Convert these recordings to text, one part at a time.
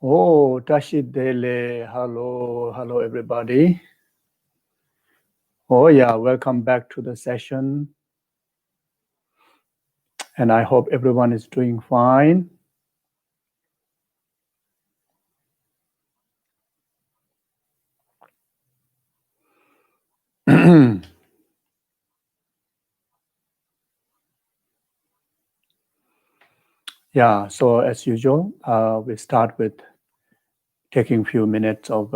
Oh, Tashidele, hello everybody. Oh yeah, welcome back to the session. And I hope everyone is doing fine. Yeah, so as usual, we start with taking a few minutes of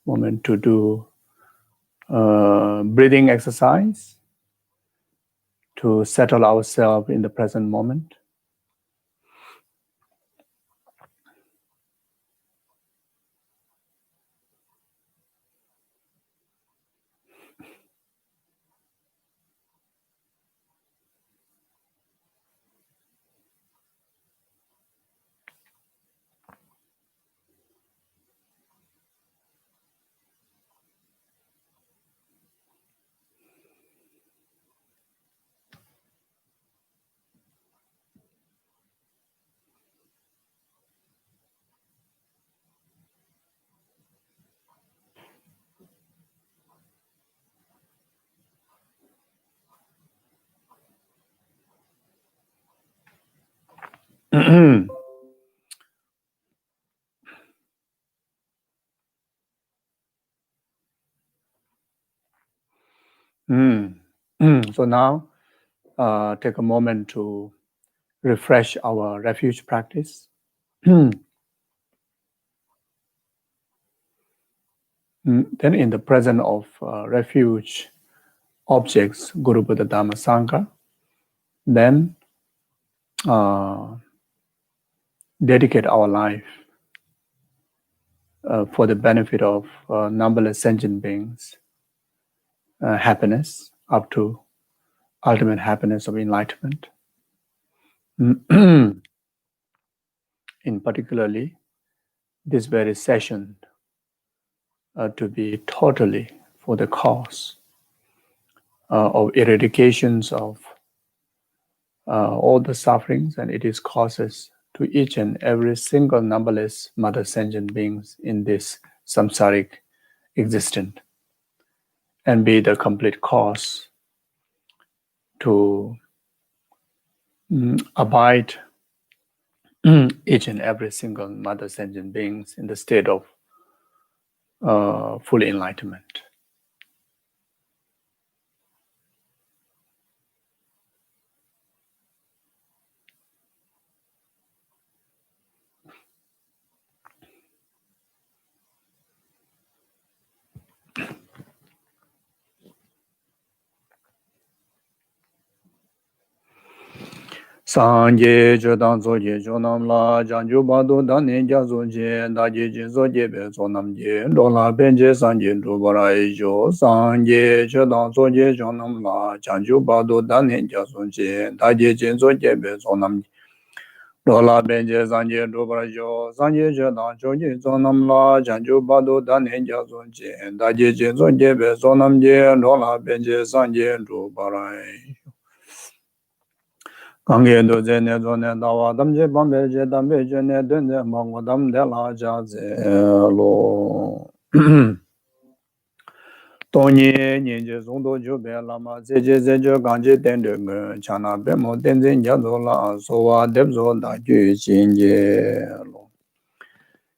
moment to do breathing exercise to settle ourselves in the present moment. So now, take a moment to refresh our refuge practice. Then in the presence of refuge objects, Guru Buddha Dhamma Sangha, then dedicate our life for the benefit of numberless sentient beings, happiness up to ultimate happiness of enlightenment. In particularly, this very session to be totally for the cause of eradications of all the sufferings and its causes to each and every single numberless mother sentient beings in this samsaric existence, and be the complete cause to abide each and every single mother sentient beings in the state of full enlightenment. Sanje Jodang Zoje Jonam La Janju Badu Dani Jazoje Daji Jinzoje Bezonam Je Dola Benje Sanje Dubarai Jo Sanje Jodang Zoje Jonam La Janju Badu Dani Jazoje Daji Jinzoje Bezonam Dola Benje Sanje Dubarai Jo Sanje Jodang Zoje Jonam La Janju Badu Dani Jazoje Daji Jinzoje Bezonam Je Dola Benje Sanje Dubarai Kange do zene zone dawa damje bambe je dambe jene dende mango dam de la jaze lo. Tonye nyenje zondo jo be lama zeje zeje ganje dende nge chana be mo denze njazo la sowa debzo da ju jinje lo.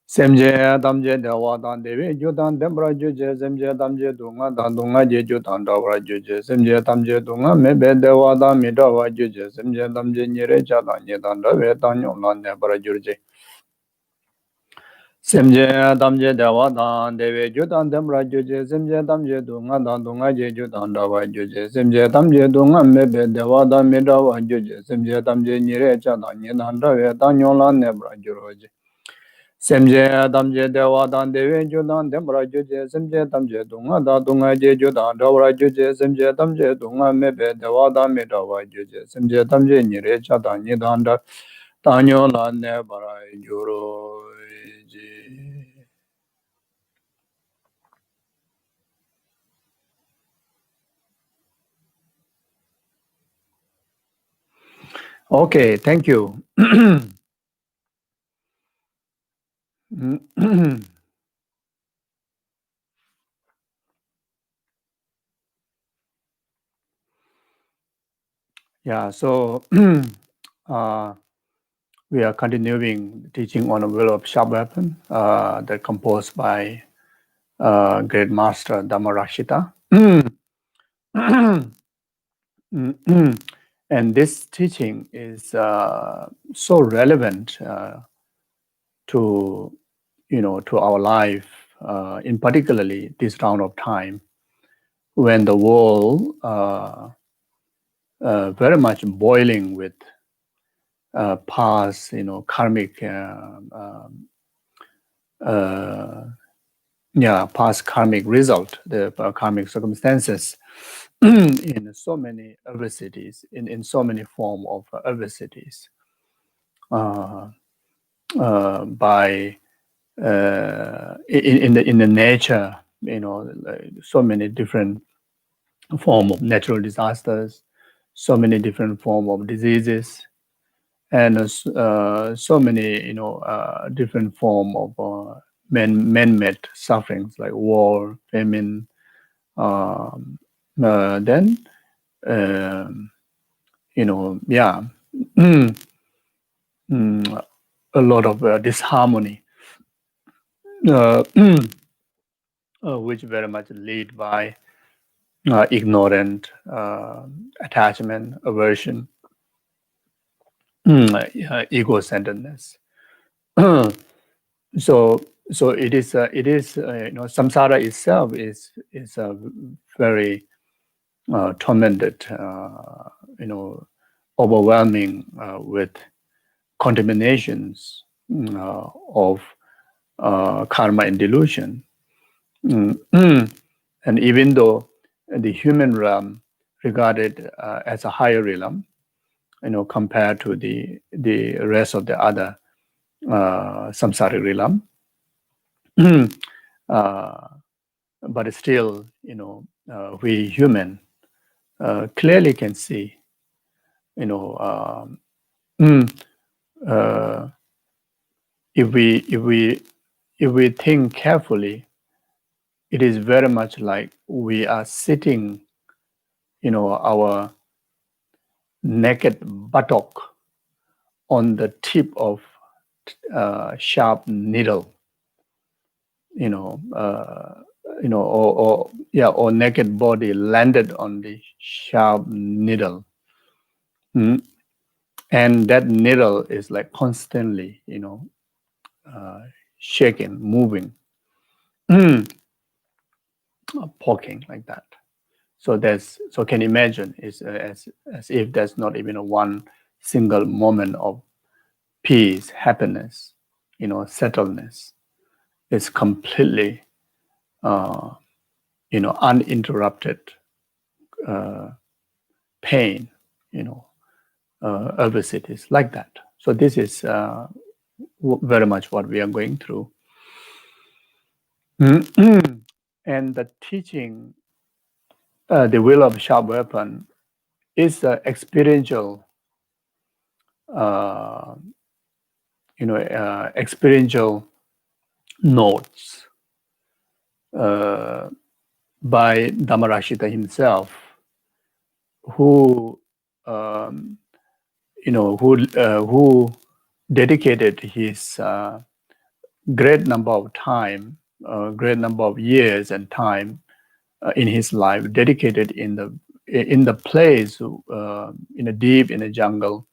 Semje damje dewa dan dewe jo dan dembra jo je semje damje dunga dan dunga je jo dan dawra jo je semje damje dunga mebe dewa dan mi dawa jo je semje damje nyere cha dan nye dan dawe dan nyong lan nebra jo je semje damje dewa dan dewe jo dan dembra jo je semje damje dunga dan dunga je jo dan dawa jo je semje damje dunga mebe dewa dan mi dawa jo je semje damje nyere cha dan nye dan dawe dan nyong lan nebra jo je Semje damje dewa dan dewe jo dan dembra jo je semje damje dunga da dunga je jo dan dawra jo je semje damje dunga mebe dewa dan me dawa jo je semje damje nyire cha dan nye dan da tanyo la ne bara juro ji. Okay, thank you. Yeah, so we are continuing teaching on the will of sharp weapon that composed by great master Dharma. And this teaching is so relevant to to our life, in particularly this round of time when the world very much boiling with past, karmic, past karmic result, the karmic circumstances in so many adversities, in so many form of adversities, by in the nature, like so many different form of natural disasters, so many different form of diseases, and so many different form of man-made sufferings like war, famine, then a lot of disharmony, which very much lead by ignorant attachment, aversion, ego-centeredness. So it is samsara itself is a very tormented, overwhelming with contaminations of karma and delusion. And even though the human realm regarded as a higher realm, compared to the rest of the other samsaric realm, but still, we human clearly can see, you know, uh, if we think carefully, it is very much like we are sitting, our naked buttock on the tip of sharp needle, or naked body landed on the sharp needle. And that needle is like constantly, shaking, moving, poking like that. So can you imagine? It's as if there's not even one single moment of peace, happiness, settledness. It's completely, uninterrupted pain, adversities like that. So this is very much what we are going through. And the teaching, the will of sharp weapon, is experiential, experiential notes by Dharmarashita himself, who who dedicated his great number of time, great number of years and time in his life, dedicated in the place, in a deep in the jungle,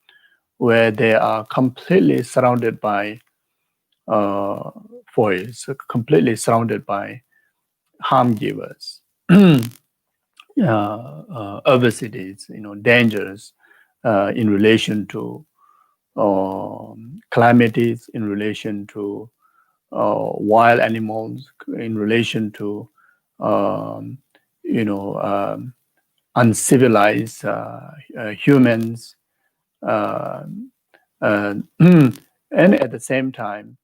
where they are completely surrounded by foes, completely surrounded by harm givers, adversities, dangers in relation to calamities, in relation to wild animals, in relation to uncivilized humans, and at the same time,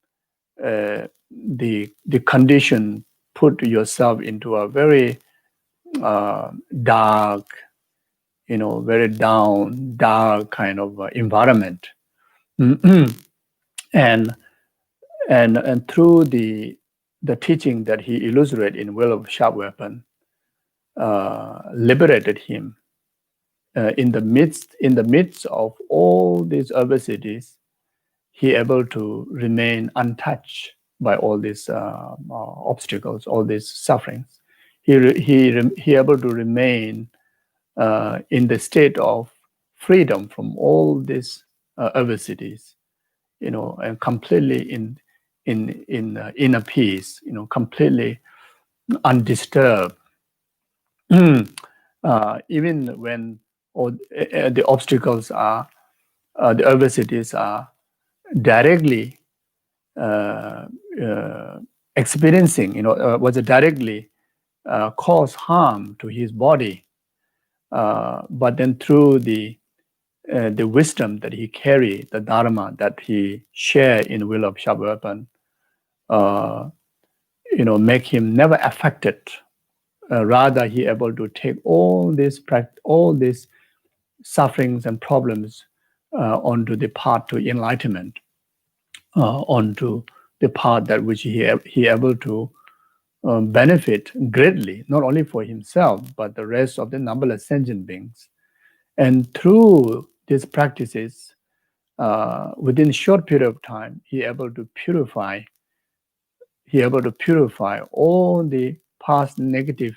the condition put yourself into a very dark, very down, dark kind of environment. and through the teaching that he illustrated in Will of Sharp Weapon, liberated him in the midst of all these adversities. He able to remain untouched by all these obstacles, all these sufferings. He able to remain in the state of freedom from all these adversities, and completely in inner peace, completely undisturbed. Even when all the obstacles are, the adversities are directly experiencing, was directly cause harm to his body, but then through the wisdom that he carried, the Dharma that he shared in Will of Sharp Weapon, make him never affected. Rather, he able to take all these sufferings and problems onto the path to enlightenment, onto the path that which he able to benefit greatly, not only for himself, but the rest of the numberless sentient beings. And through these practices, within a short period of time, he able to purify all the past negative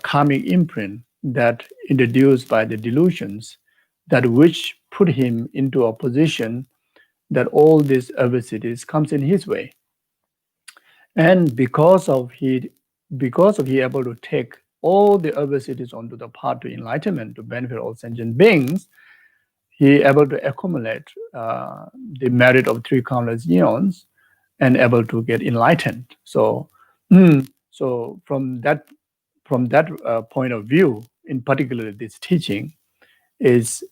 karmic imprint that introduced by the delusions, that which put him into a position that all these adversities comes in his way. And because of he able to take all the adversities onto the path to enlightenment to benefit all sentient beings, he able to accumulate the merit of 3 countless eons and able to get enlightened. So, so from that point of view, in particular, this teaching is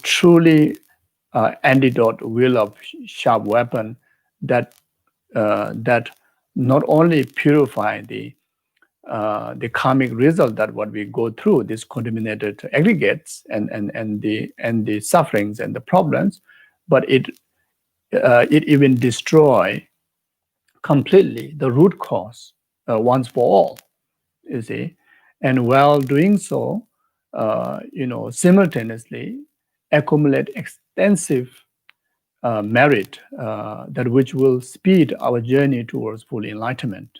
truly antidote will of sharp weapon that not only purify the karmic result that what we go through, these contaminated aggregates and the sufferings and the problems, but it even destroy completely the root cause once for all. You see, and while doing so, simultaneously accumulate extensive merit that which will speed our journey towards full enlightenment.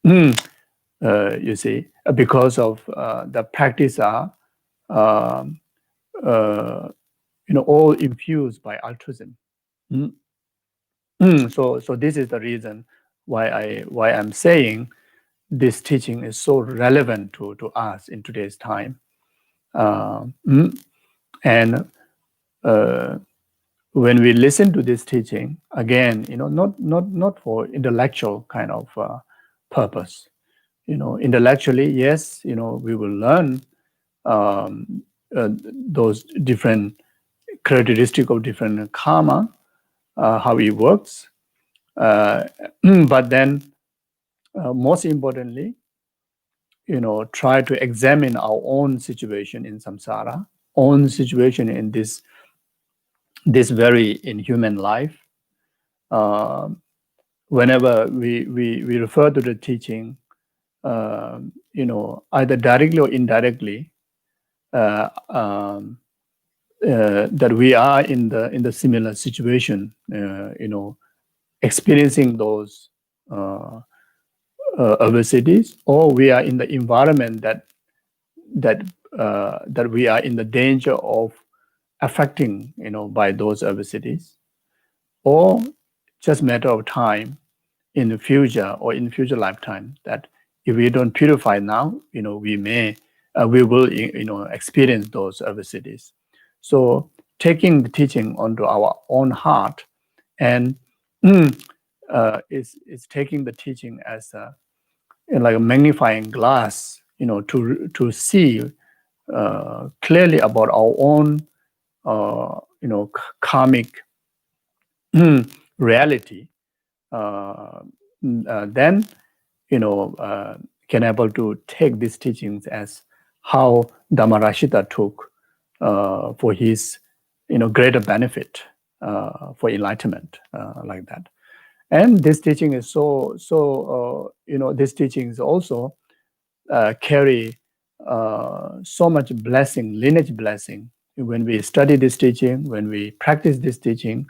You see, because of the practice are, all infused by altruism. So this is the reason why I'm saying this teaching is so relevant to us in today's time. And when we listen to this teaching, again, not for intellectual kind of purpose. Intellectually, yes, we will learn those different characteristics of different karma, how it works. But then, most importantly, try to examine our own situation in samsara, own situation in this very inhuman life. Whenever we refer to the teaching, either directly or indirectly, that we are in the similar situation, experiencing those adversities, or we are in the environment that we are in the danger of affecting, by those adversities, or just matter of time in the future or in future lifetime, that if we don't purify now, we will experience those adversities. So taking the teaching onto our own heart and is taking the teaching as like a magnifying glass, to see clearly about our own karmic reality, then can able to take these teachings as how Dharmarashita took for his greater benefit for enlightenment, like that. And this teaching is this teaching is also carry so much blessing, lineage blessing. When we study this teaching, when we practice this teaching,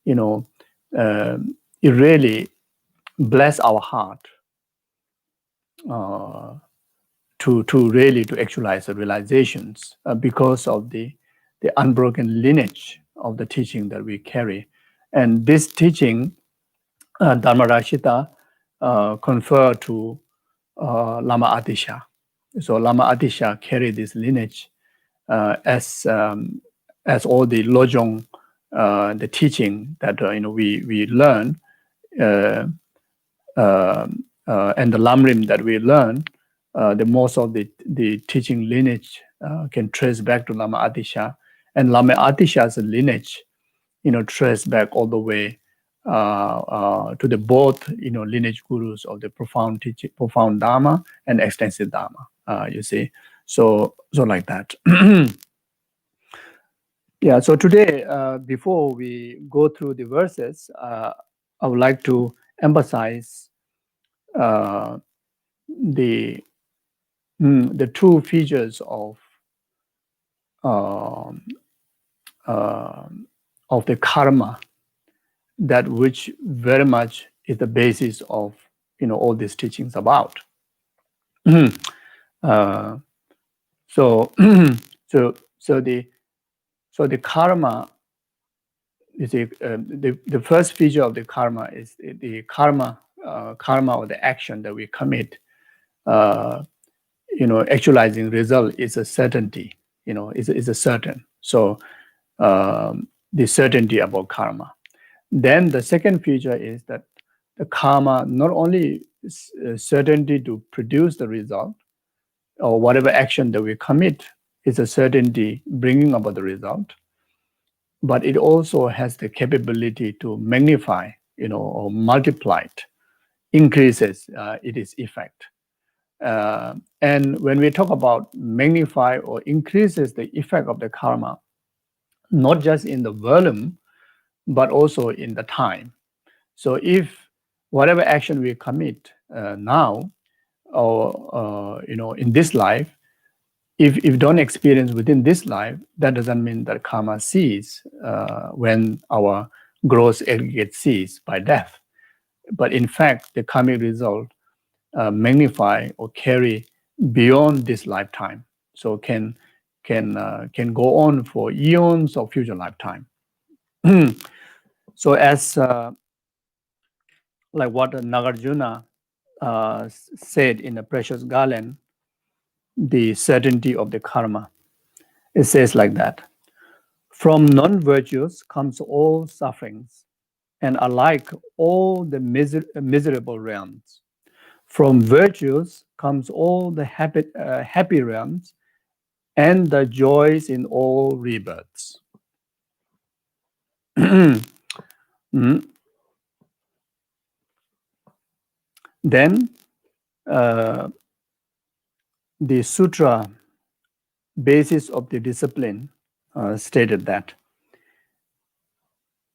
it really bless our heart to really to actualize the realizations because of the unbroken lineage of the teaching that we carry. And this teaching, Dharmarashita, confer to Lama Atisha. So Lama Atisha carried this lineage as all the Lojong, the teaching that we learn, and the Lamrim that we learn, the most of the teaching lineage can trace back to Lama Atisha, and Lama Atisha's lineage, trace back all the way to the both lineage gurus of the profound teaching, profound Dharma and extensive Dharma. You see, so like that. Yeah. So today, before we go through the verses, I would like to emphasize the two features of the karma, that which very much is the basis of all these teachings about. So the karma, you see, the first feature of the karma is the karma or the action that we commit. Actualizing result is a certainty. Is a certain. So the certainty about karma. Then the second feature is that the karma not only certainty to produce the result, or whatever action that we commit is a certainty bringing about the result, but it also has the capability to magnify, or multiply it, increases its effect. And when we talk about magnify or increases the effect of the karma, not just in the volume, but also in the time. So if whatever action we commit now, or in this life, if you don't experience within this life, that doesn't mean that karma cease when our gross aggregate cease by death. But in fact, the karmic result magnify or carry beyond this lifetime, so can go on for eons of future lifetime. So as like what Nagarjuna said in the Precious Garland, the certainty of the karma. It says like that: from non-virtues comes all sufferings, and alike all the miserable realms. From virtues comes all the happy realms, and the joys in all rebirths. Then the sutra basis of the discipline stated that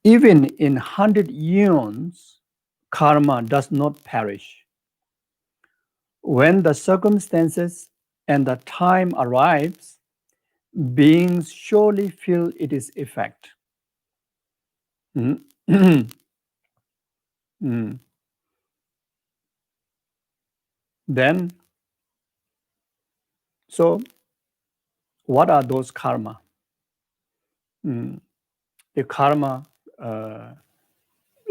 even in 100 eons, karma does not perish. When the circumstances and the time arrives, beings surely feel its effect. Then, so what are those karma? The karma,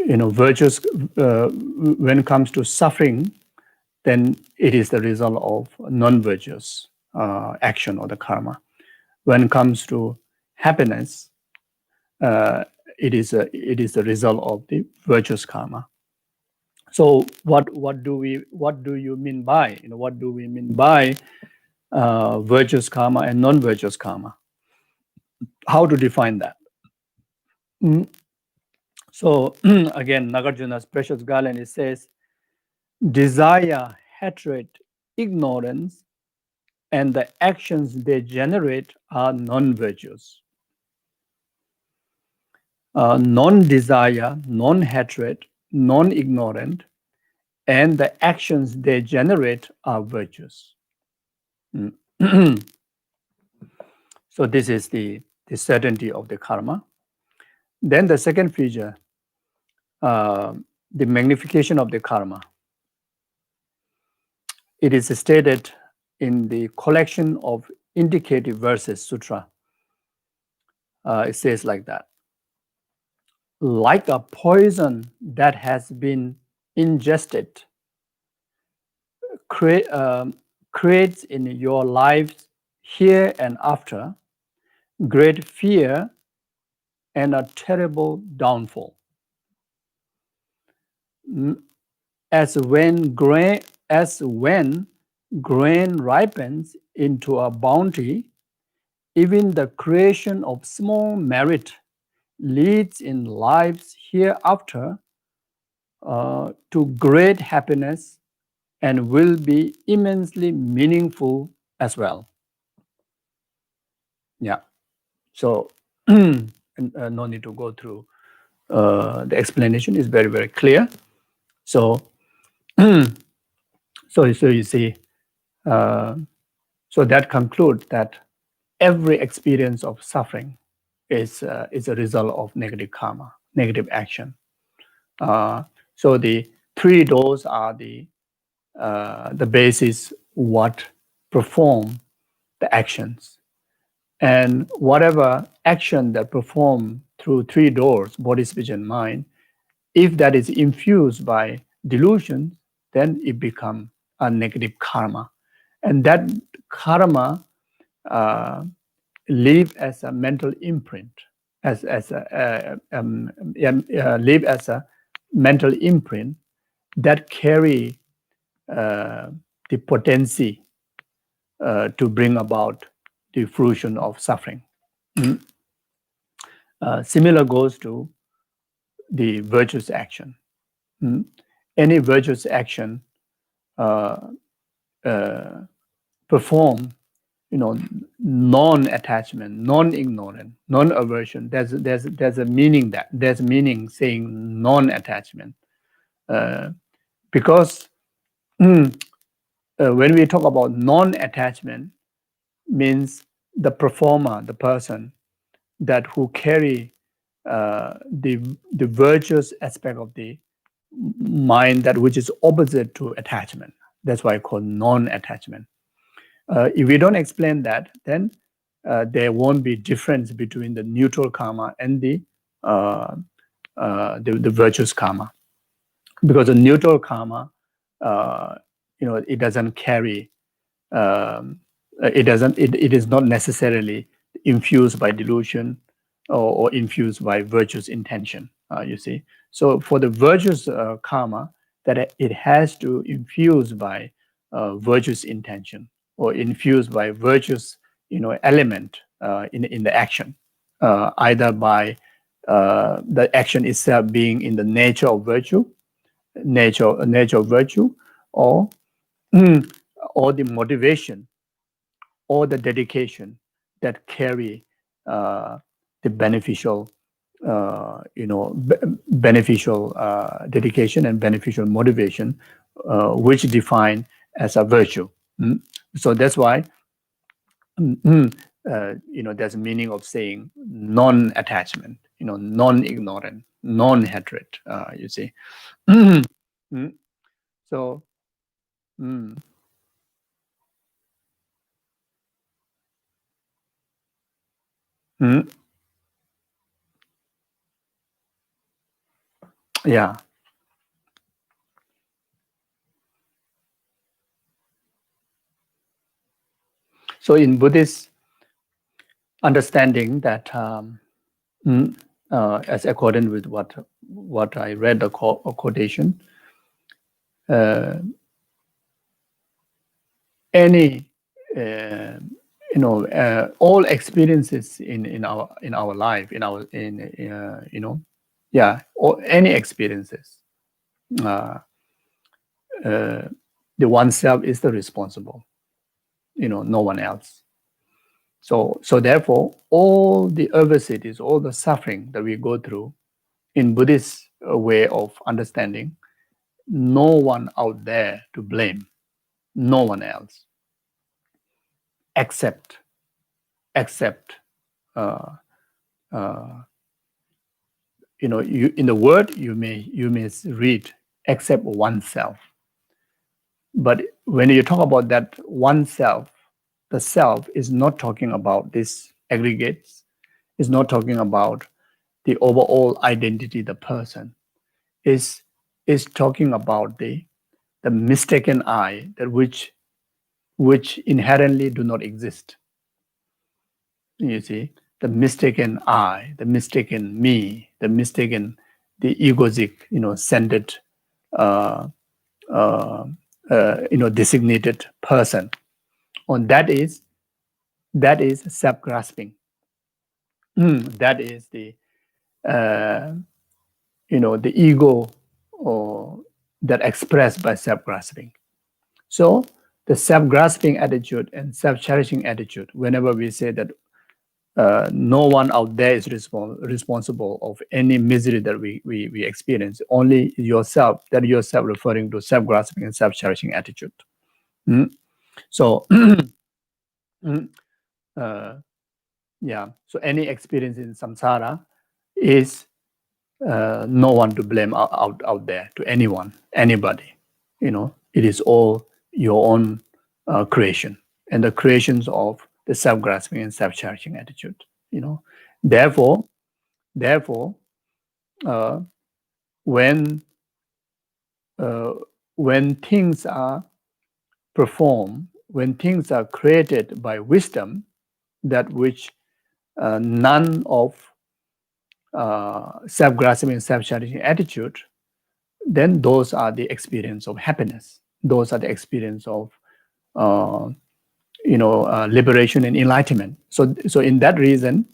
virtues, when it comes to suffering, then it is the result of non-virtuous action or the karma. When it comes to happiness, it is the result of the virtuous karma. So what do you mean by, what do we mean by virtuous karma and non-virtuous karma? How to define that? So again, Nagarjuna's Precious Garland, it says, desire, hatred, ignorance, and the actions they generate are non-virtuous. Non-desire, non-hatred, non-ignorant, and the actions they generate are virtuous. So this is the certainty of the karma. Then the second feature, the magnification of the karma. It is stated in the collection of indicative verses, Sutra. It says like that. Like a poison that has been ingested, creates in your lives here and after great fear and a terrible downfall. As when grain ripens into a bounty, even the creation of small merit leads in lives hereafter to great happiness and will be immensely meaningful as well. Yeah. So no need to go through the explanation is very, very clear. So so you see, so that concludes that every experience of suffering is a result of negative karma, negative action. So the three doors are the basis what perform the actions. And whatever action that perform through three doors, body, speech, and mind, if that is infused by delusion, then it becomes a negative karma. And that karma live as a mental imprint, live as a mental imprint that carry the potency to bring about the fruition of suffering. Similar goes to the virtuous action. Any virtuous action perform, non-attachment, non-ignorant, non-aversion. There's a meaning saying non-attachment, because when we talk about non-attachment, means the performer, the person that who carry the virtuous aspect of the mind, that which is opposite to attachment. That's why I call non-attachment. If we don't explain that, then there won't be difference between the neutral karma and the virtuous karma, because the neutral karma, it doesn't carry. It is not necessarily infused by delusion or infused by virtuous intention. You see, so for the virtuous karma, that it has to infuse by virtuous intention or infused by virtuous, element in the action, either by the action itself being in the nature of virtue, or or the motivation or the dedication that carry the beneficial, beneficial dedication and beneficial motivation, which define as a virtue. So that's why, there's a meaning of saying non-attachment, non-ignorant, non-hatred. You see, so. Yeah. So in Buddhist understanding, that as according with what I read, a quotation, any all experiences in our life, or any experiences, the oneself is the responsible. no one else. So therefore, all the adversities, all the suffering that we go through in Buddhist way of understanding, no one out there to blame, no one else, except uh, you in the word you may read except oneself. But when you talk about that oneself, the self is not talking about this aggregates, is not talking about the overall identity, the person. Is talking about the mistaken I, that which inherently do not exist. You see, the mistaken I, the mistaken me, the mistaken, the egoic, centered, designated person. And that is self-grasping. That is the the ego, or that expressed by self-grasping. So the self-grasping attitude and self-cherishing attitude, whenever we say that no one out there is responsible of any misery that we experience, only yourself, that yourself referring to self-grasping and self-cherishing attitude. So so any experience in samsara is no one to blame out there, to anyone, anybody. It is all your own creation, and the creations of the self-grasping and self-cherishing attitude. Therefore, when things are performed, when things are created by wisdom, that which none of self-grasping and self-cherishing attitude, then those are the experience of happiness. Those are the experience of liberation and enlightenment. So in that reason,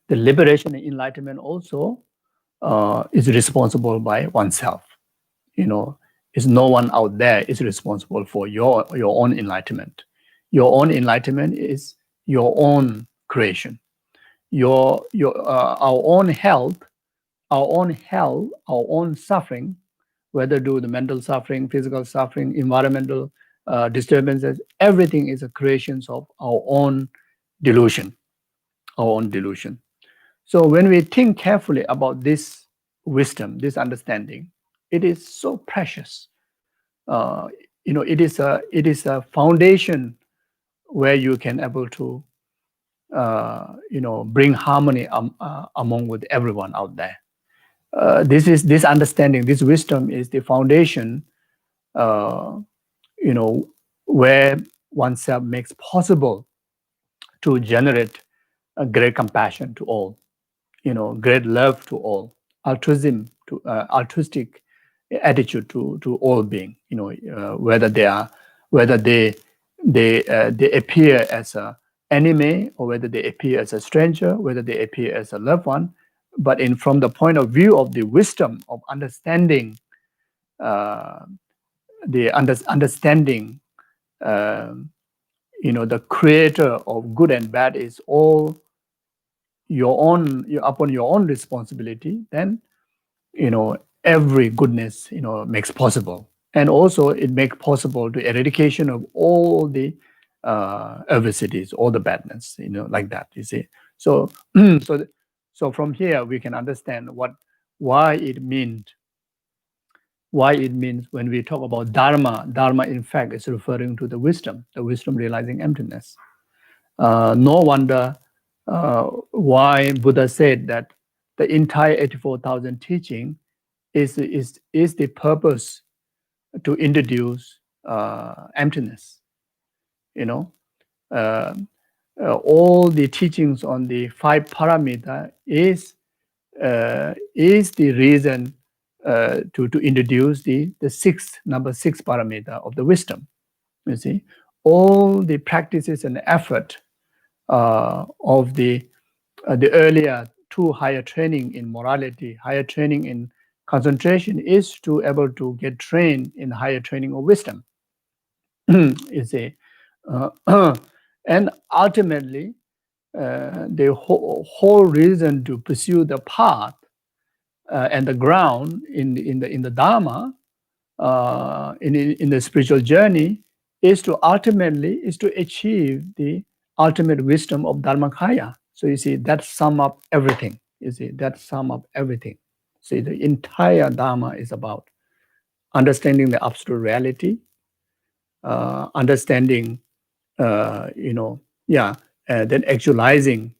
the liberation and enlightenment also is responsible by oneself. Is no one out there is responsible for your own enlightenment. Your own enlightenment is your own creation. Our own health, our own suffering, whether due to mental suffering, physical suffering, environmental disturbances, everything is a creation of our own delusion. So when we think carefully about this wisdom, this understanding, it is so precious. It is a foundation where you can able to bring harmony among with everyone out there. This understanding, this wisdom is the foundation, where oneself makes possible to generate a great compassion to all, great love to all, altruism to altruistic attitude to all being. Whether they appear as a enemy, or whether they appear as a stranger, whether they appear as a loved one, but from the point of view of the wisdom of understanding, understanding, the creator of good and bad is all upon your own responsibility. Then every goodness makes possible, and also it makes possible the eradication of all the adversities, all the badness, like that. You see, so so from here we can understand why it means when we talk about dharma in fact is referring to the wisdom realizing emptiness. No wonder why Buddha said that the entire 84,000 teaching is the purpose to introduce emptiness. All the teachings on the 5 parameter is the reason to introduce the number 6 parameter of the wisdom. You see, all the practices and effort of the earlier 2 higher training in morality, higher training in concentration, is to able to get trained in higher training of wisdom. You see, And ultimately, the whole reason to pursue the path and the ground in the Dharma, in the spiritual journey, is to achieve the ultimate wisdom of dharmakaya. So you see, that sum up everything. You see, that sum up everything. See, the entire Dharma is about understanding the absolute reality, understanding, then actualizing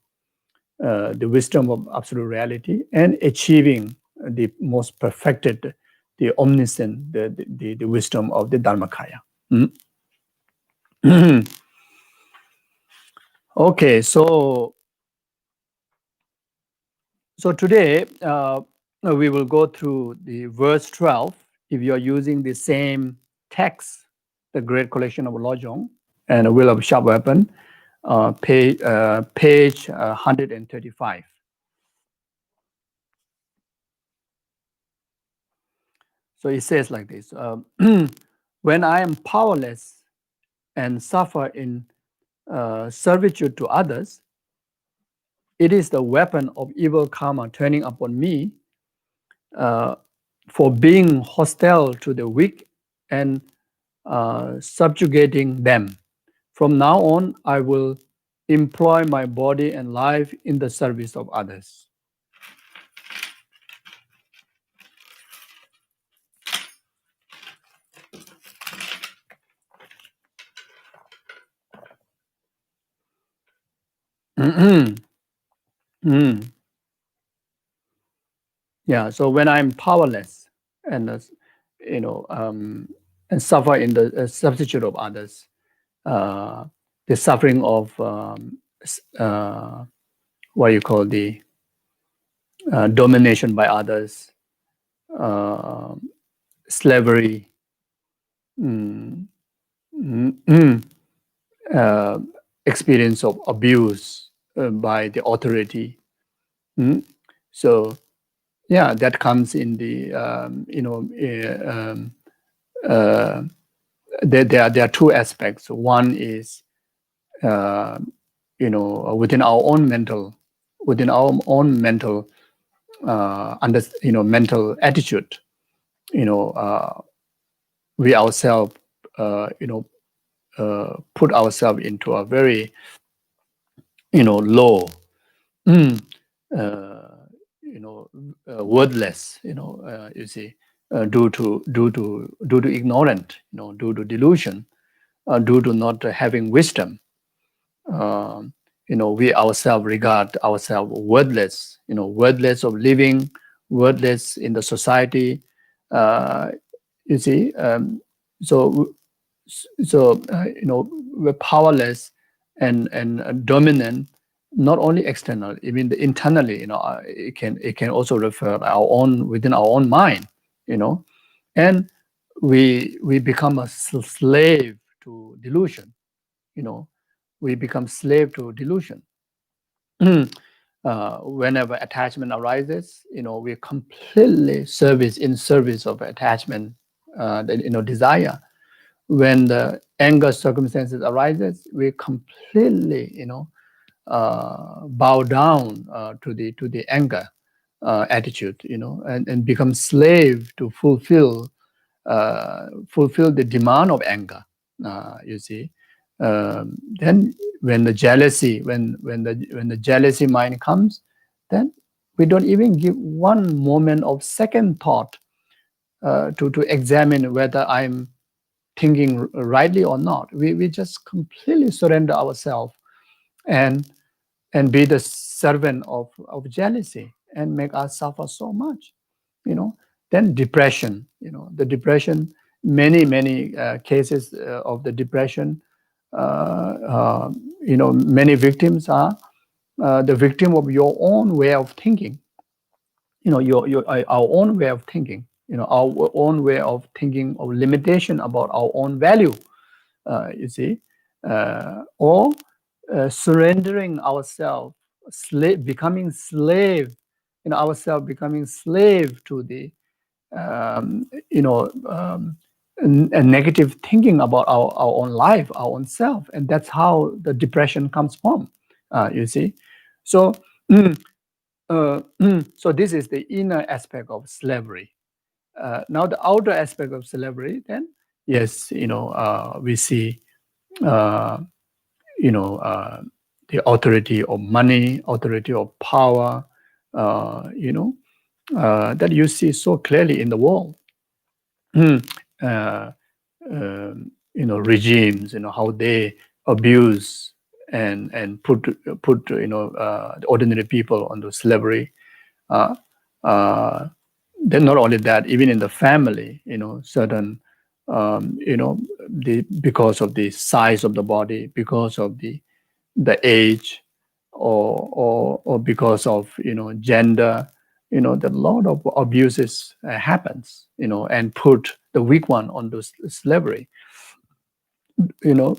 the wisdom of absolute reality, and achieving the most perfected, the omniscient, the wisdom of the Dharmakaya. Okay, so today we will go through the verse 12. If you are using the same text, the Great Collection of Lojong and a Will of Sharp Weapon, page 135. So it says like this: when I am powerless and suffer in servitude to others, it is the weapon of evil karma turning upon me for being hostile to the weak and subjugating them. From now on, I will employ my body and life in the service of others. Yeah, so when I'm powerless and and suffer in the substitute of others, the suffering of what you call the domination by others, slavery, experience of abuse by the authority. So yeah, that comes in the there are two aspects. One is within our own mental mental attitude. We ourselves put ourselves into a very low, wordless, you see, due to ignorant, due to delusion, due to not having wisdom. We ourselves regard ourselves wordless, wordless of living, wordless in the society. You see, so we're powerless and dominant, not only external, even internally. It can also refer within our own mind. And we become a slave to delusion. We become slave to delusion. Whenever attachment arises, we completely in service of attachment, desire. When the anger circumstances arises, we completely, bow down to the anger attitude, and become slave to fulfill the demand of anger. You see, then when the jealousy mind comes, then we don't even give one moment of second thought to examine whether I'm thinking rightly or not. We just completely surrender ourselves and be the servant of jealousy and make us suffer so much. Then depression. The depression. Many cases of the depression. Many victims are the victim of your own way of thinking. Our own way of thinking. Our own way of thinking of limitation about our own value. You see, or surrendering ourselves, becoming slave. Ourselves becoming slave to the negative thinking about our own life, our own self, and that's how the depression comes from. You see, so so this is the inner aspect of slavery. Now the outer aspect of slavery, then yes, we see the authority of money, authority of power, that you see so clearly in the world. uh, Regimes, how they abuse and put the ordinary people onto slavery. Uh, uh, then not only that, even in the family, certain, because of the size of the body, because of the age, or because of gender, that a lot of abuses happens, and put the weak one onto slavery, you know,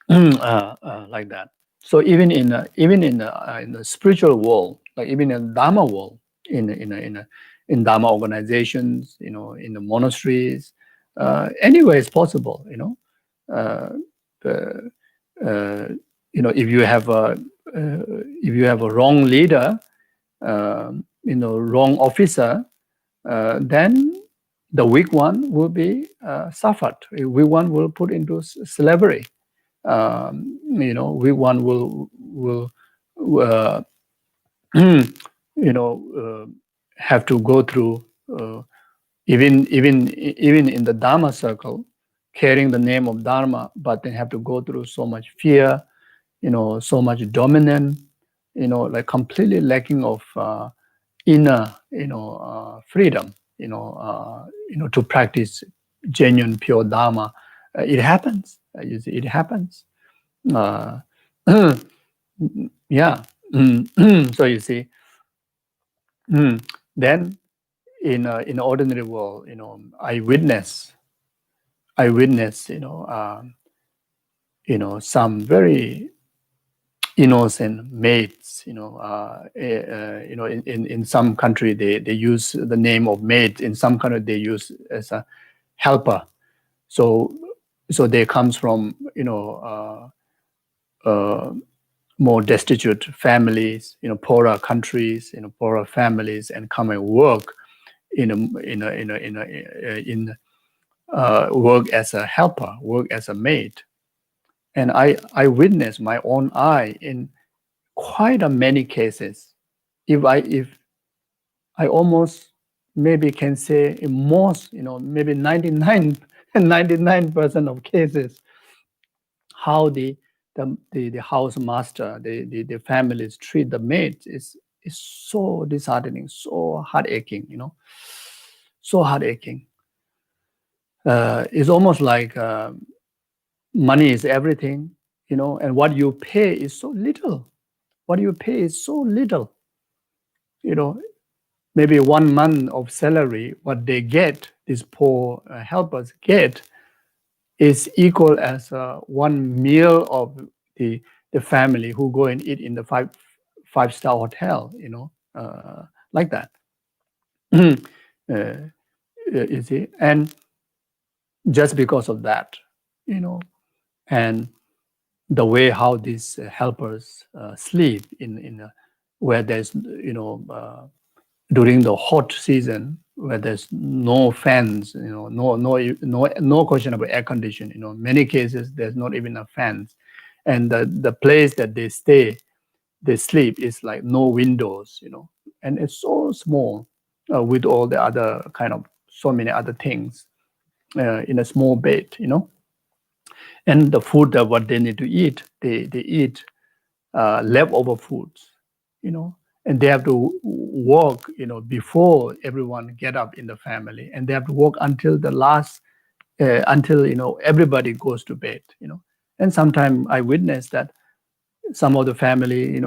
like that. So even in the spiritual world, like even in the Dharma world, in Dharma organizations, in the monasteries, anywhere it's possible, uh, the, uh, if you have a wrong leader, wrong officer, then the weak one will be suffered. The weak one will put into slavery. Weak one will uh, have to go through, even in the Dharma circle, carrying the name of Dharma, but they have to go through so much fear, so much dominance, like completely lacking of inner, freedom, to practice genuine pure Dharma. It happens. You see, it happens. Uh, yeah. So you see, then in ordinary world, I witness, some very innocent maids, in some country they use the name of maid. In some country they use as a helper. So they comes from more destitute families, poorer countries, poorer families, and come and work work as a helper, work as a maid. And I witnessed my own eye in quite a many cases. If I almost maybe can say in most, maybe 99% of cases, how the house master, the families treat the maids is so disheartening, so heartaching, so heartaching. It's almost like money is everything, and what you pay is so little. What you pay is so little, maybe 1 month of salary, what they get, these poor helpers get, is equal as one meal of the family who go and eat in the five-star hotel, like that. You see, and just because of that, and the way how these helpers sleep in where there's during the hot season, where there's no fans, no question about air condition. Many cases there's not even a fans, and the place that they stay, they sleep is like no windows, and it's so small, with all the other kind of so many other things, in a small bed, and the food that what they need to eat, they eat leftover foods, and they have to work, before everyone get up in the family, and they have to work until the last, until everybody goes to bed, and sometimes I witness that some of the family,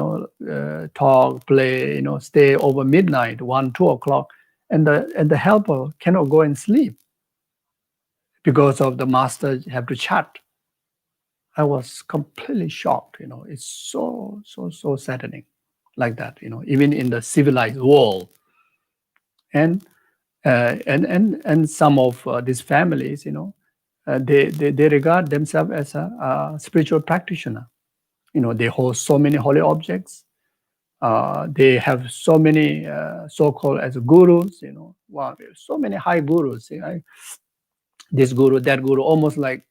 talk, play, stay over midnight, 1, 2 o'clock, and the helper cannot go and sleep because of the master have to chat. I was completely shocked. It's so saddening, like that. Even in the civilized world, and And some of these families, they regard themselves as a spiritual practitioner. They hold so many holy objects. They have so many so-called as gurus. Wow, so many high gurus. This guru, that guru, almost like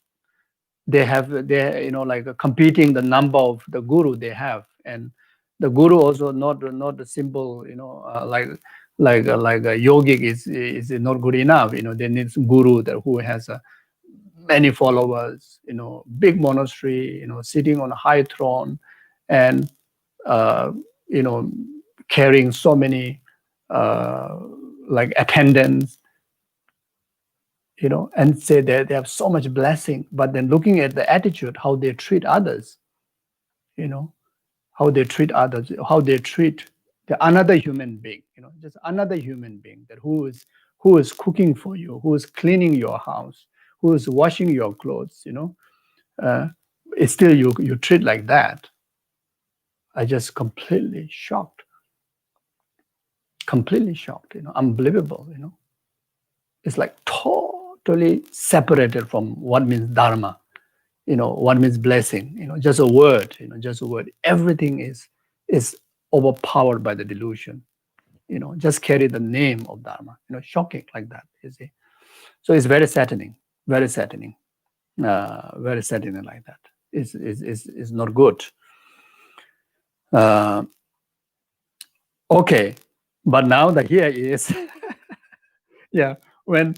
they like competing the number of the guru they have. And the guru also not the simple, like a yogic is not good enough. They need some guru that who has many followers, big monastery, sitting on a high throne, and uh, you know carrying so many like attendants, and say that they have so much blessing. But then looking at the attitude, how they treat others, how they treat others, how they treat another human being, just another human being that who is cooking for you, who is cleaning your house, who is washing your clothes, uh, it's still you treat like that. I just completely shocked, unbelievable. It's like totally separated from what means dharma, what means blessing, just a word, just a word. Everything is overpowered by the delusion, just carry the name of dharma, shocking like that, you see. So it's very saddening, very saddening, very saddening like that. It's not good. Okay, but now the here is yeah, when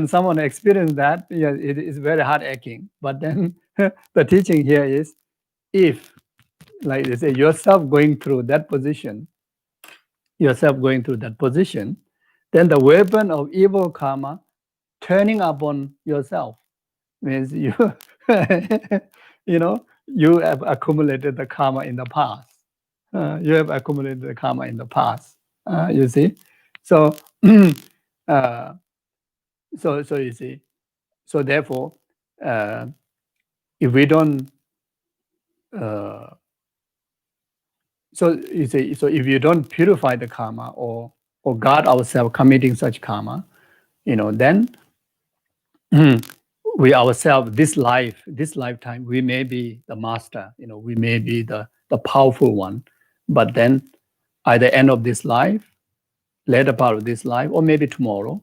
someone experiences that, yeah, it is very hard aching. But then the teaching here is, if, like they say, yourself going through that position, then the weapon of evil karma turning upon yourself means you you have accumulated the karma in the past. You see. So uh, so you see. So therefore, if we don't, so you see, so if you don't purify the karma, or guard ourselves committing such karma, then we ourselves, this lifetime, we may be the master, we may be the powerful one, but then at the end of this life, later part of this life, or maybe tomorrow,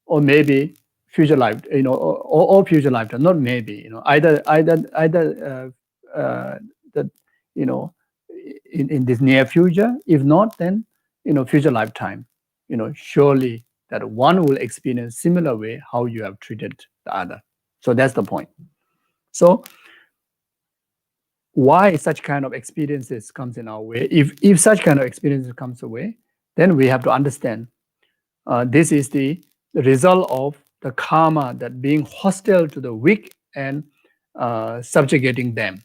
or maybe future life, or future lifetime, not maybe, either that, in this near future. If not, then future lifetime, surely that one will experience similar way how you have treated the other. So that's the point. So why such kind of experiences comes in our way? If such kind of experiences comes away, then we have to understand this is the result of the karma that being hostile to the weak and subjugating them.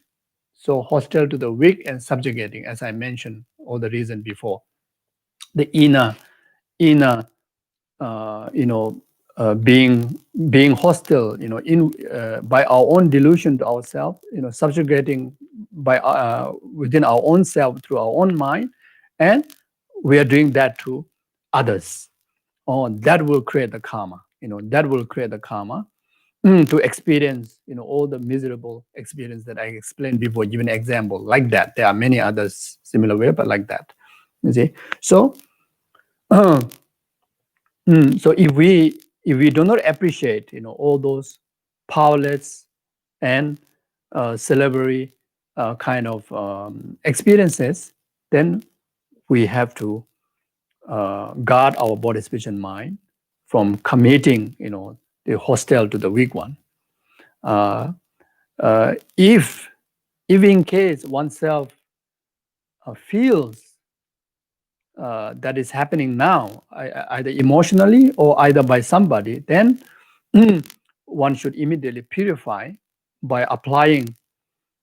So hostile to the weak and subjugating, as I mentioned, all the reason before. The inner, being hostile, by our own delusion to ourselves, subjugating by within our own self through our own mind, and we are doing that to others. That will create the karma. To experience, all the miserable experience that I explained before, given an example like that. There are many others similar way, but like that. You see. So, so if we do not appreciate, all those powerless and celebratory kind of experiences, then we have to guard our body, speech, and mind from committing, the hostile to the weak one. If in case oneself feels that is happening now, either emotionally or either by somebody, then one should immediately purify by applying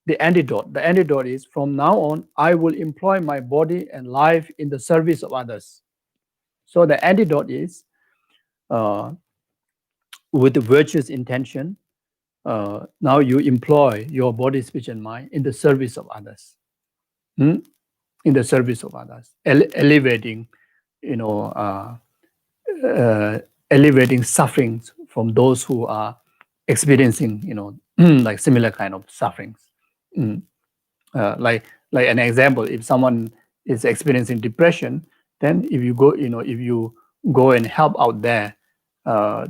the antidote. The antidote is, from now on, I will employ my body and life in the service of others. So the antidote is, with the virtuous intention, now you employ your body, speech, and mind in the service of others. In the service of others, elevating, alleviating sufferings from those who are experiencing, like similar kind of sufferings. Like an example, if someone is experiencing depression, then if you go and help out there to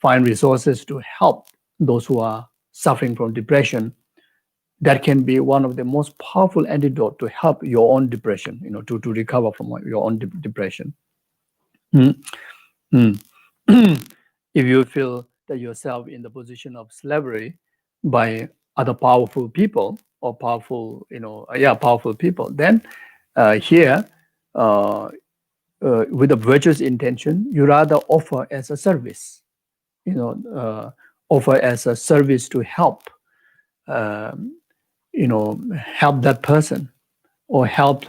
find resources to help those who are suffering from depression, that can be one of the most powerful antidote to help your own depression, to recover from your own depression. Mm. Mm. If you feel that yourself in the position of slavery by other powerful people or powerful people, then here with a virtuous intention, you rather offer as a service, offer as a service to help, help that person or help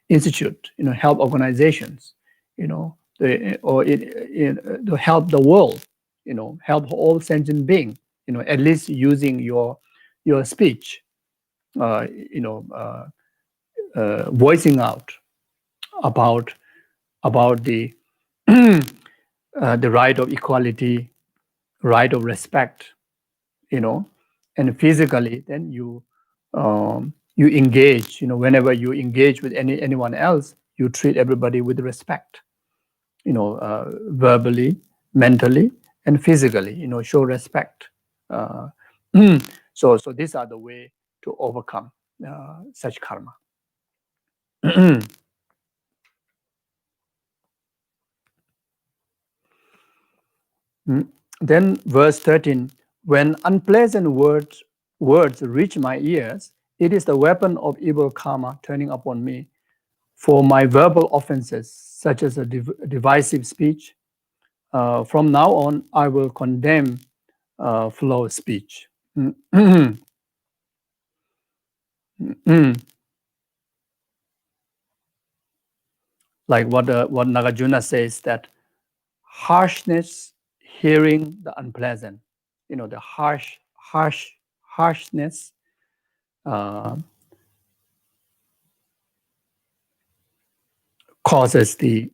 institute, help organizations, to help the world, help all sentient being, at least using your speech, voicing out about the the right of equality, right of respect, and physically, then you engage, whenever you engage with anyone else, you treat everybody with respect, verbally, mentally, and physically, show respect. So these are the way to overcome such karma. Then verse 13, when unpleasant words reach my ears, it is the weapon of evil karma turning upon me for my verbal offenses, such as a divisive speech. From now on, I will condemn flow speech. Like what Nagarjuna says, that harshness, hearing the unpleasant, the harshness causes the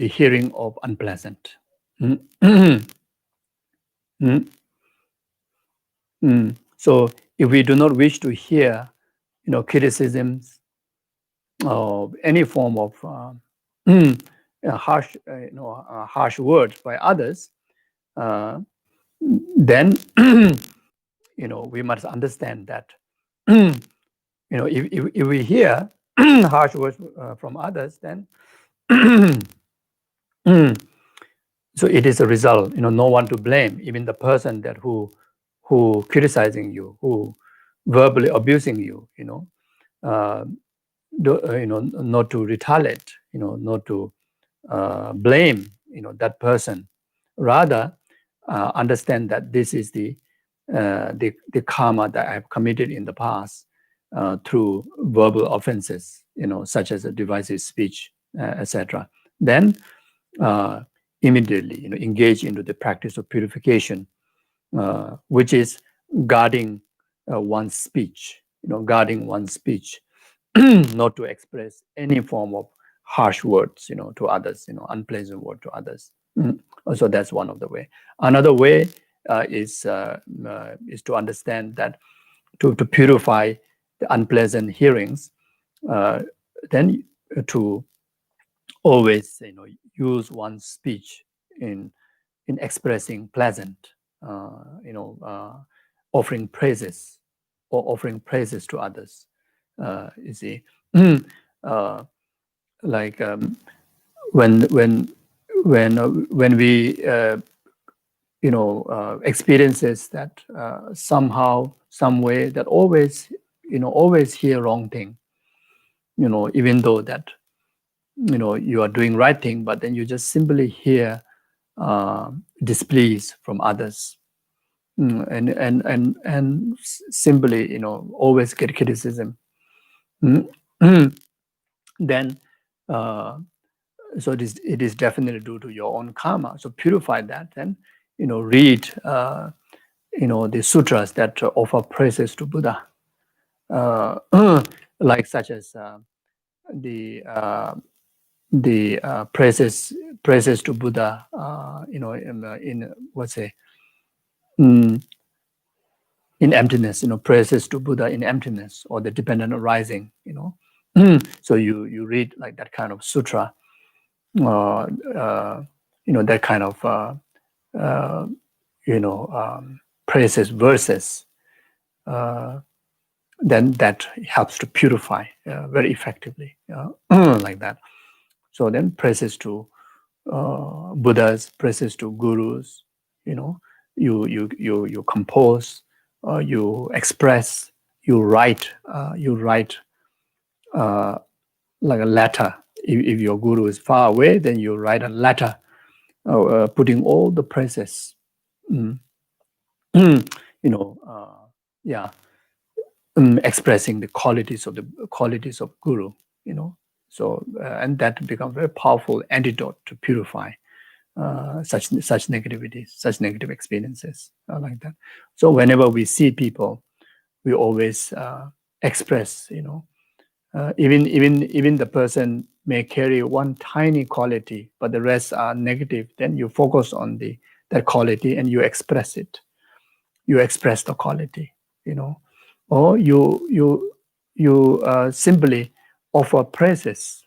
hearing of unpleasant. So if we do not wish to hear, criticisms or any form of harsh words by others, then we must understand that if we hear harsh words from others, then so it is a result, no one to blame, even the person that who criticizing you, who verbally abusing you, not to retaliate, not to blame, that person. Rather, understand that this is the karma that I have committed in the past through verbal offenses, such as a divisive speech, etc. Then immediately, engage into the practice of purification, which is guarding one's speech, guarding one's speech, not to express any form of harsh words, to others, unpleasant word to others. So that's one of the way. Another way is to understand that to purify the unpleasant hearings, then to always, use one's speech in expressing pleasant, offering praises or offering praises to others. You see, like when we experiences that somehow, some way, that always hear wrong thing, even though that you are doing right thing, but then you just simply hear displease from others, and simply always get criticism. Then so it is definitely due to your own karma. So purify that, then read the sutras that offer praises to Buddha, like such as the the praises to Buddha, in what's say, in emptiness, praises to Buddha in emptiness, or the dependent arising, So you read like that kind of sutra, that kind of praises verses, then that helps to purify very effectively, like that. So then praises to Buddhas, praises to gurus, you compose, you express, you write like a letter. If your guru is far away, then you write a letter, putting all the praises, expressing the qualities of guru, So and that becomes very powerful antidote to purify such negativities, such negative experiences, like that. So whenever we see people, we always express, even the person may carry one tiny quality, but the rest are negative. Then you focus on that quality and you express it. You express the quality, or you simply offer praises,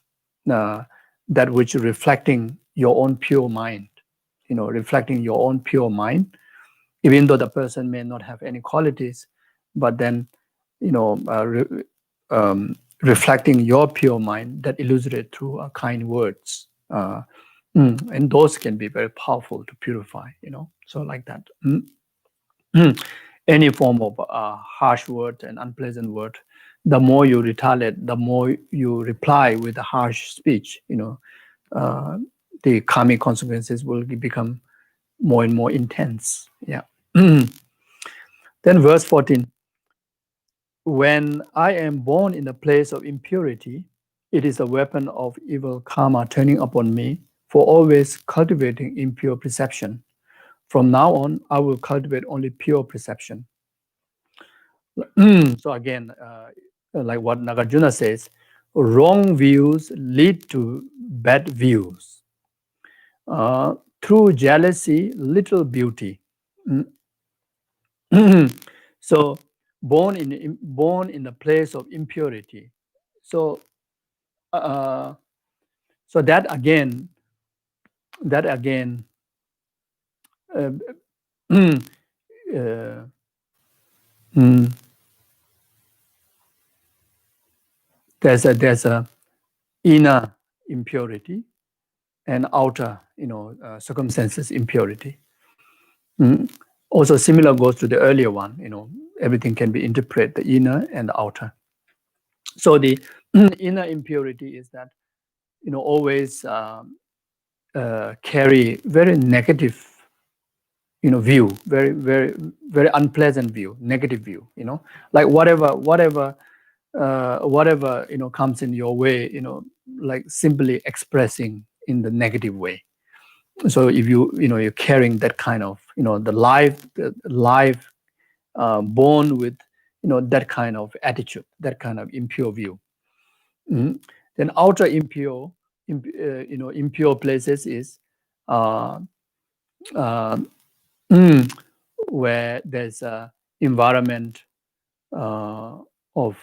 that which reflecting your own pure mind, reflecting your own pure mind, even though the person may not have any qualities, but then, reflecting your pure mind that illustrate through kind words. And those can be very powerful to purify, so like that. Any form of harsh word and unpleasant word, the more you retaliate, the more you reply with a harsh speech, the karmic consequences will become more and more intense. Yeah. Then verse 14. When I am born in the place of impurity, it is a weapon of evil karma turning upon me for always cultivating impure perception. From now on, I will cultivate only pure perception. So again, like what Nagarjuna says, wrong views lead to bad views. Through jealousy, little beauty. So born in the place of impurity. So so that again, uh, uh, mm, there's a inner impurity and outer, circumstances impurity. Also similar goes to the earlier one, everything can be interpreted, the inner and the outer. So the inner impurity is that, always carry very negative, view, very, very, very unpleasant view, negative view, like whatever comes in your way, like simply expressing in the negative way. So if you're carrying that kind of, the life born with, that kind of attitude, that kind of impure view. Then outer impure, impure places is where there's a environment of,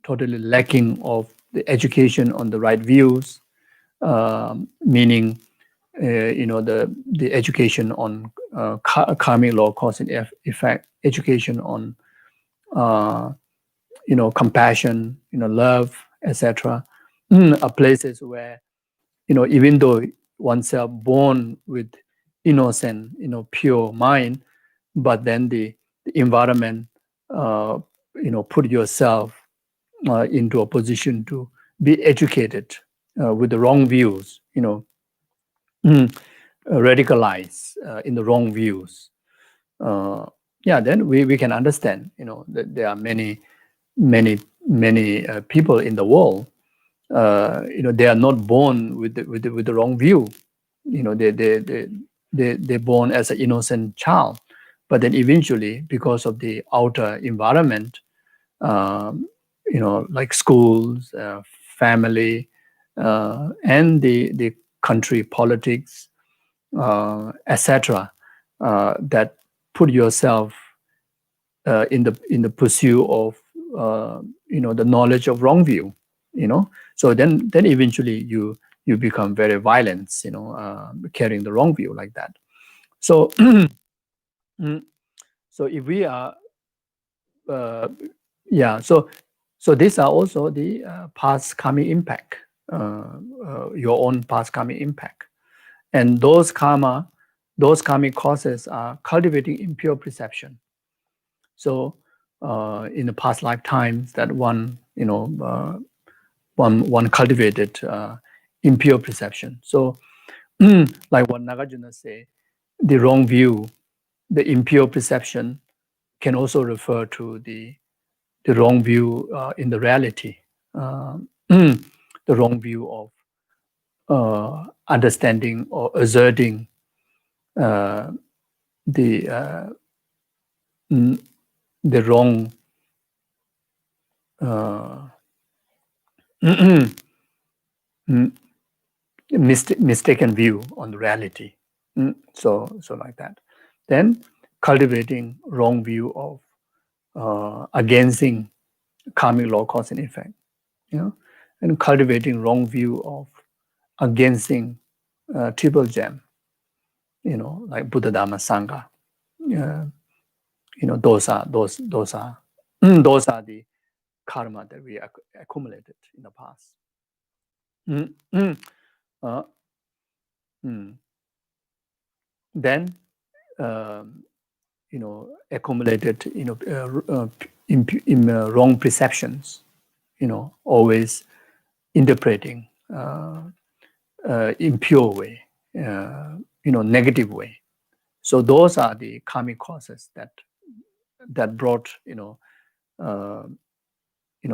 totally lacking of the education on the right views, meaning, the education on karmic law, cause and effect, education on, compassion, love, etc. Are places where, even though oneself born with innocent, pure mind, but then the environment, put yourself into a position to be educated with the wrong views, radicalize in the wrong views. Then we can understand, that there are many people in the world, they are not born with the wrong view. They're born as an innocent child, but then eventually, because of the outer environment, like schools, family, and the country politics, etc., that put yourself in the pursuit of the knowledge of wrong view, so then eventually you become very violent, carrying the wrong view like that. So so if we are so these are also the past karmic impact, your own past karmic impact, and those karmic causes are cultivating impure perception. So in the past lifetimes that one cultivated impure perception. So like what Nagarjuna say, the wrong view, the impure perception can also refer to the wrong view in the reality, the wrong view of understanding or asserting the wrong mistaken view on the reality. So like that. Then cultivating wrong view of against karmic law, cause and effect, and cultivating wrong view of against triple gem, like Buddha, Dharma, Sangha. Those are those are the karma that we accumulated in the past. Then accumulated wrong perceptions, always interpreting impure way, negative way. So those are the karmic causes that brought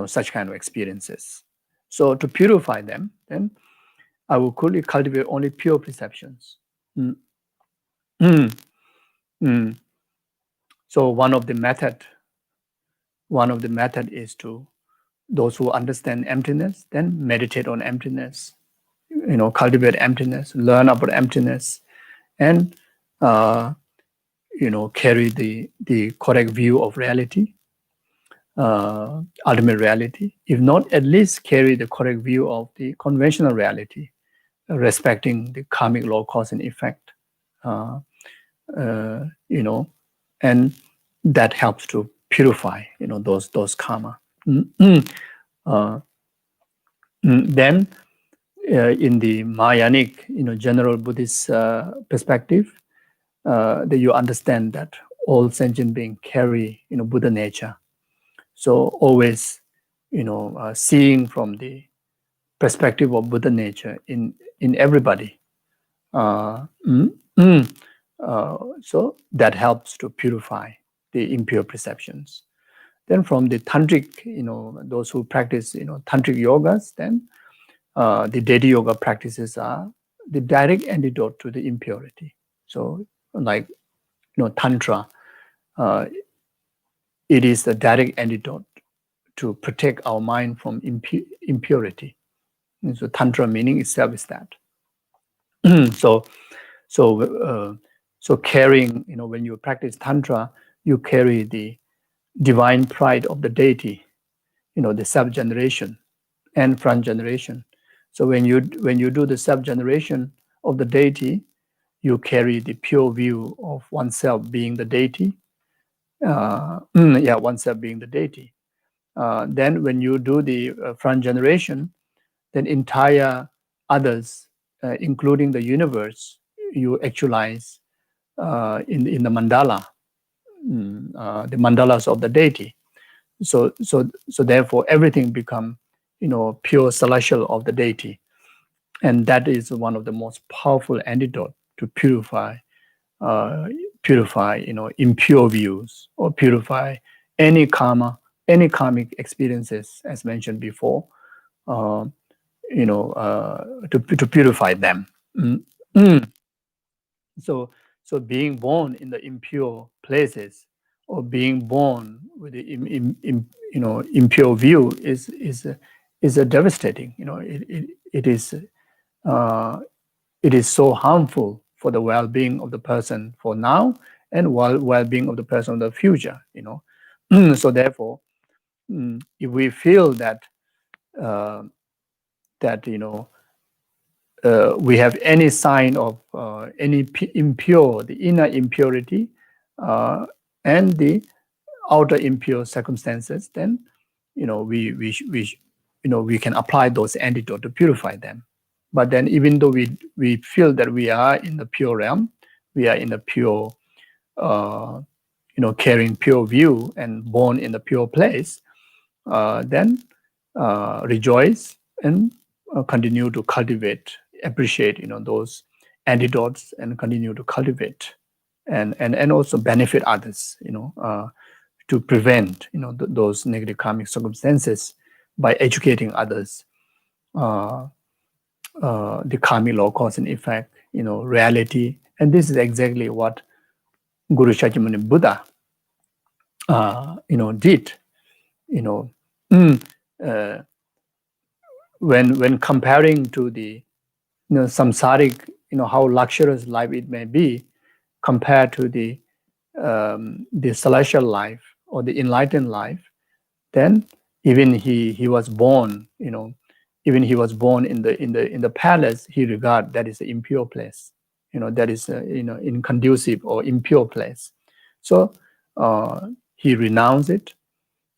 such kind of experiences. So to purify them, then I will cultivate only pure perceptions. So one of the method is to those who understand emptiness, then meditate on emptiness, cultivate emptiness, learn about emptiness, and carry the correct view of reality, ultimate reality. If not, at least carry the correct view of the conventional reality, respecting the karmic law, cause and effect. And that helps to purify, those karma. Then, in the Mahayanic, general Buddhist perspective, that you understand that all sentient beings carry, Buddha nature. So always, seeing from the perspective of Buddha nature in everybody. So that helps to purify the impure perceptions. Then from the tantric, those who practice, tantric yogas, then the deity yoga practices are the direct antidote to the impurity. So like, Tantra, it is the direct antidote to protect our mind from impurity. And so Tantra meaning itself is that. So carrying, when you practice Tantra, you carry the divine pride of the deity, the self-generation and front generation. So when you do the self-generation of the deity, you carry the pure view of oneself being the deity. Oneself being the deity. Then when you do the front generation, then entire others, including the universe, you actualize in the mandala, the mandalas of the deity. So therefore everything become, pure celestial of the deity, and that is one of the most powerful antidote to purify, impure views, or purify any karma, any karmic experiences, as mentioned before, to purify them. So being born in the impure places, or being born with the impure view is a devastating. it is so harmful for the well-being of the person for now and well-being of the person of the future. So therefore, if we feel that that we have any sign of any impure, the inner impurity and the outer impure circumstances, then we can apply those antidote to purify them. But then, even though we feel that we are in the pure realm, we are in the pure, carrying pure view and born in the pure place, then rejoice and continue to cultivate, appreciate, those antidotes, and continue to cultivate, and also benefit others, to prevent, those negative karmic circumstances by educating others, the karmic law, cause and effect, reality. And this is exactly what Guru Shakyamuni Buddha, did, uh, when comparing to the samsaric, how luxurious life it may be compared to the celestial life or the enlightened life, then even he was born, even he was born in the palace, he regard that is an impure place, that is inconducive or impure place. So he renounced it,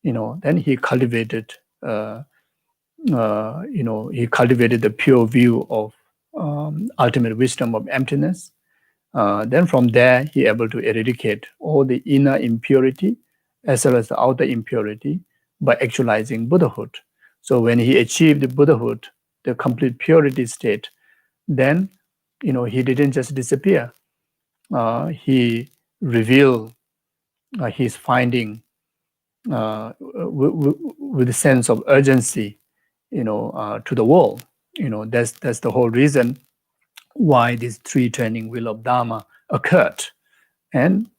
then he cultivated. He cultivated the pure view of ultimate wisdom of emptiness. Then from there, he able to eradicate all the inner impurity as well as the outer impurity by actualizing Buddhahood. So when he achieved the Buddhahood, the complete purity state, then he didn't just disappear. He revealed his finding with a sense of urgency, to the world. That's the whole reason why this three-turning wheel of Dharma occurred. And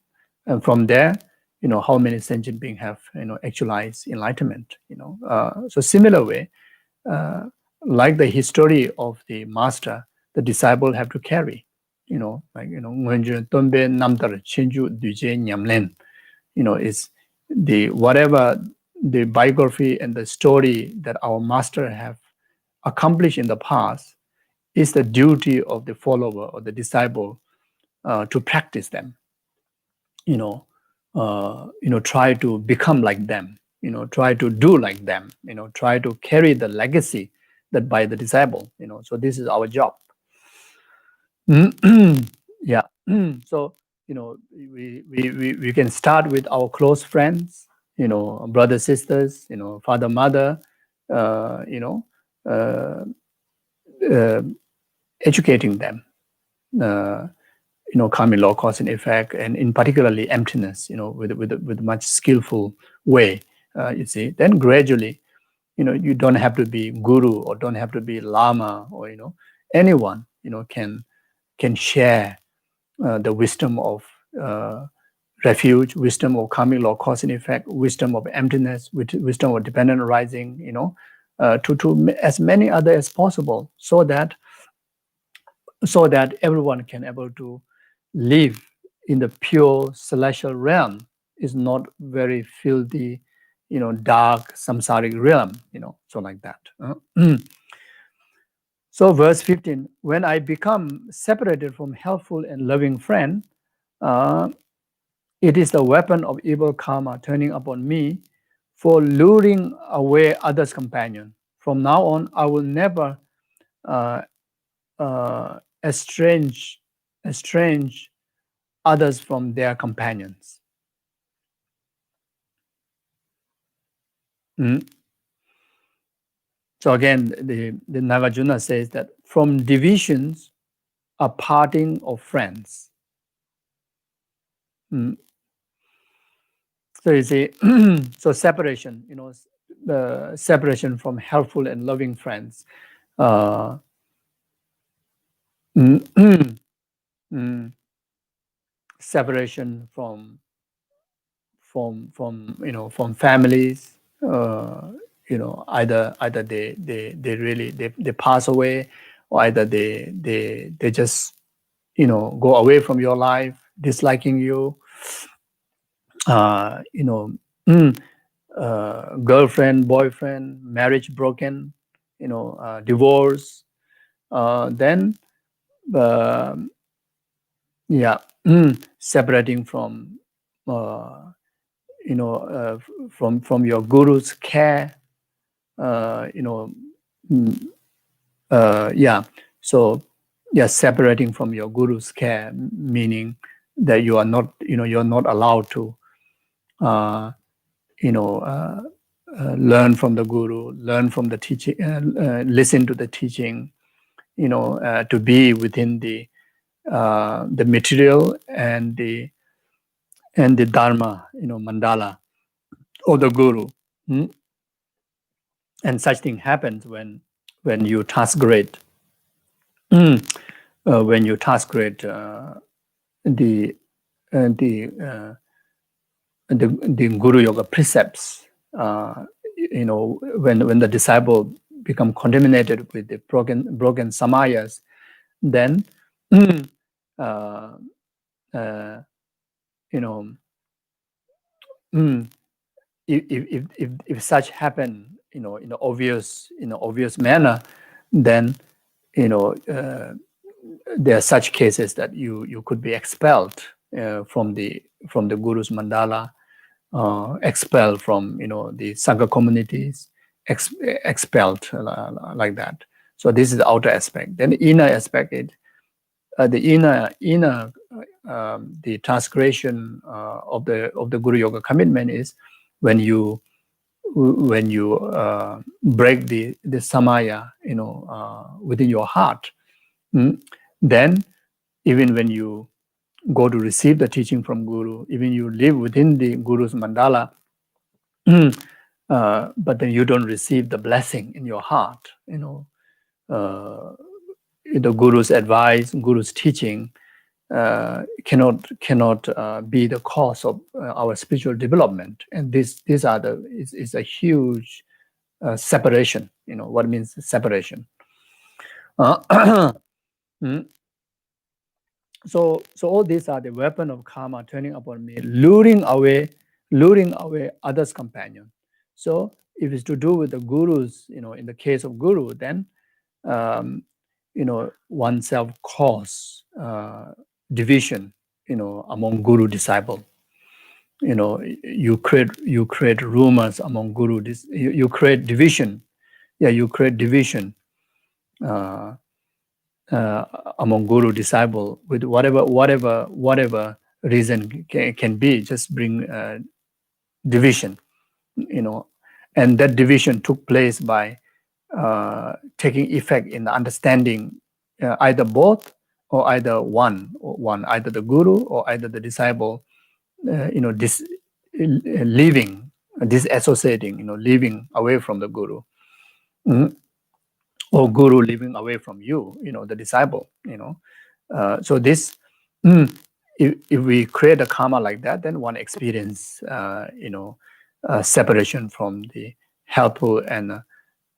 from there, how many sentient beings have, actualized enlightenment, So similar way, like the history of the master, the disciple have to carry, is the whatever the biography and the story that our master have accomplished in the past is the duty of the follower or the disciple to practice them, try to become like them, try to do like them, try to carry the legacy that by the disciple, so this is our job. Yeah. So, we can start with our close friends, brothers, sisters, father, mother, educating them, karmic law, cause and effect, and in particularly emptiness, with much skillful way, you see. Then gradually, you don't have to be guru or don't have to be lama or, anyone, can share the wisdom of refuge, wisdom of karmic law, cause and effect, wisdom of emptiness, wisdom of dependent arising, to as many other as possible, so that everyone can able to live in the pure celestial realm, is not very filthy, dark samsaric realm, so like that. So verse 15, when I become separated from helpful and loving friend, it is the weapon of evil karma turning upon me for luring away others' companion. From now on, I will never estrange others from their companions. So again, the Nagarjuna says that from divisions, a parting of friends. So you see, so separation, the separation from helpful and loving friends. Separation from families, either they pass away, or either they just go away from your life, disliking you, girlfriend, boyfriend, marriage broken, divorce, then uh, yeah, separating from from your guru's care, so separating from your guru's care, meaning that you are not, you're not allowed to learn from the guru, learn from the teaching, listen to the teaching, to be within the material and the dharma, mandala of the guru. And such thing happens when you transgress when you transgress the guru yoga precepts. When the disciple become contaminated with the broken samayas, then uh, uh, if such happen, in an obvious manner, then there are such cases that you could be expelled from the guru's mandala, expelled from the sangha communities, expelled like that. So this is the outer aspect. Then the inner aspect is the inner the transgression of the guru yoga commitment is when you break the samaya within your heart. Then even when you go to receive the teaching from guru, even you live within the guru's mandala, but then you don't receive the blessing in your heart, the guru's advice, guru's teaching cannot be the cause of our spiritual development. And these are is a huge separation. What means separation? So all these are the weapon of karma turning upon me, luring away others' companion. So if it's to do with the gurus, in the case of guru, then oneself cause division, among guru disciple. You create rumors among guru. You create division. Yeah, you create division among guru disciple with whatever reason can be. Just bring division, and that division took place by taking effect in the understanding either both or either one, either the guru or either the disciple, leaving, disassociating, living away from the guru, or guru living away from you, the disciple, so this, if we create a karma like that, then one experience, separation from the helpful and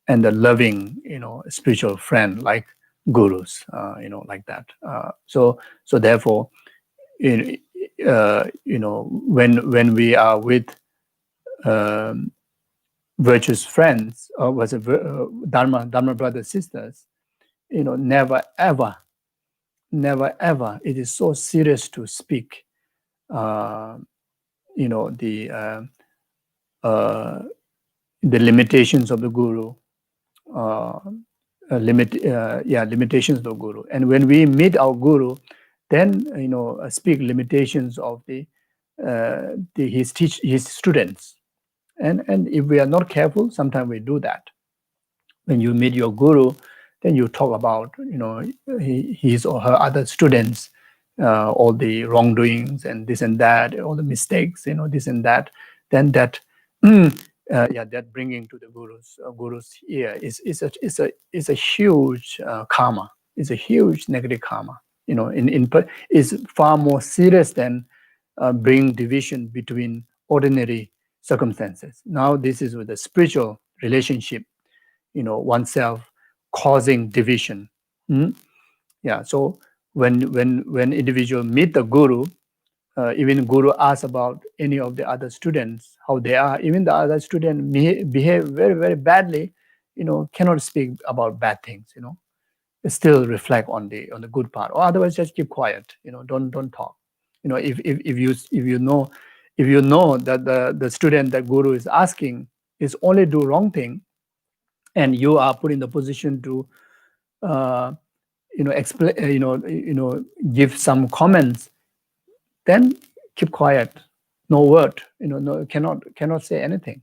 the loving, spiritual friend like gurus, like that. So therefore, when we are with virtuous friends, or was a Dharma brothers, sisters, never ever, it is so serious to speak, the limitations of the guru, limitations of the guru. And when we meet our guru, then speak limitations of his students. And if we are not careful, sometimes we do that. When you meet your guru, then you talk about his or her other students, all the wrongdoings and this and that, all the mistakes, this and that. Then that that bringing to the guru's ear is a huge karma. It's a huge negative karma. Is far more serious than bring division between ordinary circumstances. Now this is with the spiritual relationship, oneself causing division. Yeah, so when individual meet the guru, even guru asks about any of the other students, how they are, even the other student behave very, very badly, cannot speak about bad things, still reflect on the good part, or otherwise just keep quiet, don't talk. If you know that the student that guru is asking is only do wrong thing, and you are put in the position to explain, give some comments, then keep quiet, no word, no, cannot say anything.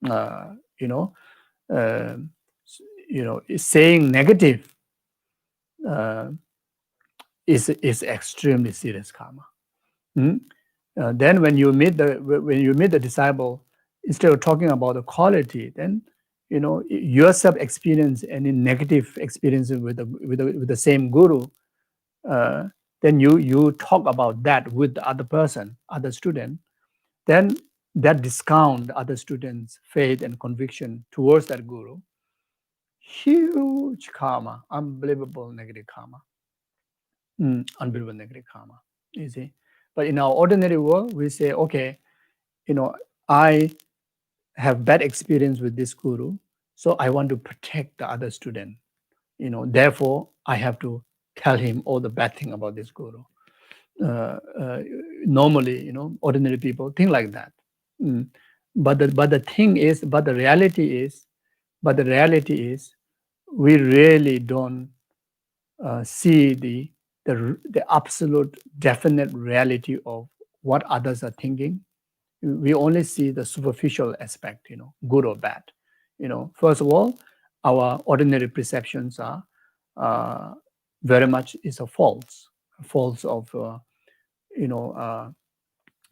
uh, you know uh, saying negative is extremely serious karma. Then when you meet the disciple, instead of talking about the quality, then yourself experience any negative experiences with the same guru, then you talk about that with the other person, other student, then that discount the other students' faith and conviction towards that guru. Huge karma, unbelievable negative karma. Unbelievable negative karma, you see. But in our ordinary world, we say, okay, I have bad experience with this guru, so I want to protect the other student. Therefore, I have to tell him all the bad thing about this guru. Normally, ordinary people think like that. But the reality is, we really don't see the absolute definite reality of what others are thinking. We only see the superficial aspect, good or bad. First of all, our ordinary perceptions are very much is a false of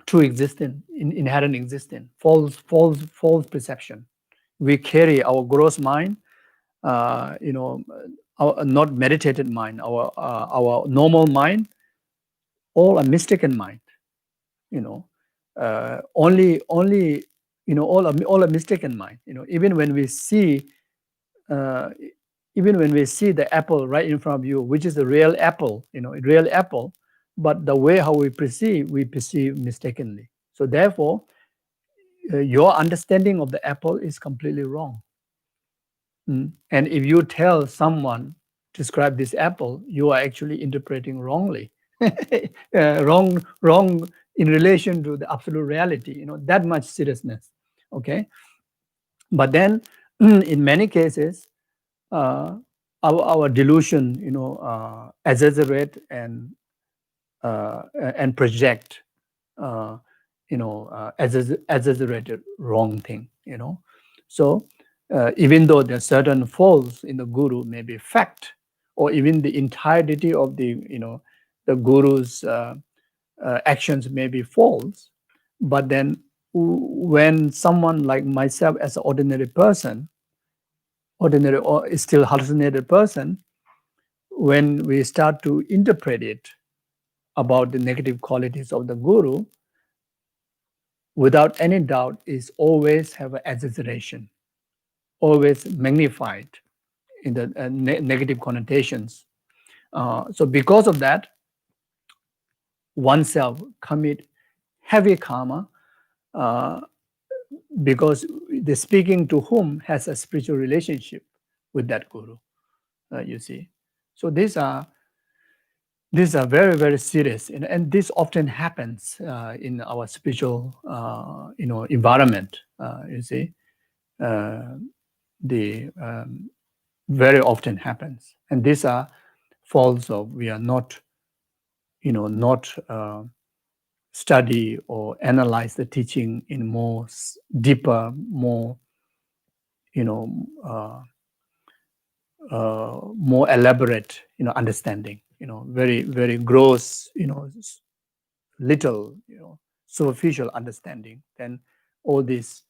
true existence, inherent existence, false perception. We carry our gross mind, our not meditated mind, our normal mind, all a mistaken mind. Only all a mistaken mind. Even when we see the apple right in front of you, which is a real apple, real apple, but the way how we perceive mistakenly. So therefore, your understanding of the apple is completely wrong. And if you tell someone, describe this apple, you are actually interpreting wrongly, wrong in relation to the absolute reality. That much seriousness. Okay, but then in many cases, our delusion, exaggerate and project, exaggerated wrong thing. So even though there are certain faults in the guru, may be fact, or even the entirety of the guru's actions may be false, but then when someone like myself as an ordinary person, ordinary or still hallucinated person, when we start to interpret it about the negative qualities of the guru, without any doubt, is always have an exaggeration, always magnified in the negative connotations. So because of that, oneself commit heavy karma, because the speaking to whom has a spiritual relationship with that guru, you see. So these are very, very serious, and this often happens in our spiritual environment, you see. The very often happens, and these are faults of we are not study or analyze the teaching in more deeper, more more elaborate understanding, very, very gross, little superficial understanding, then all this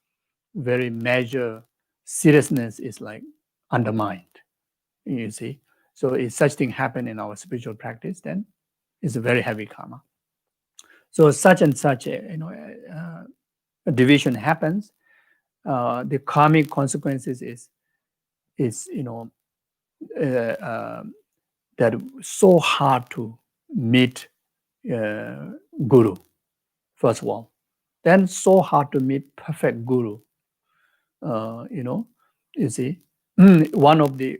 very major seriousness is like undermined, you see. So if such thing happen in our spiritual practice, then it's a very heavy karma. So such and such a division happens, the karmic consequences is that so hard to meet guru, first of all, then so hard to meet perfect guru. You see, one of the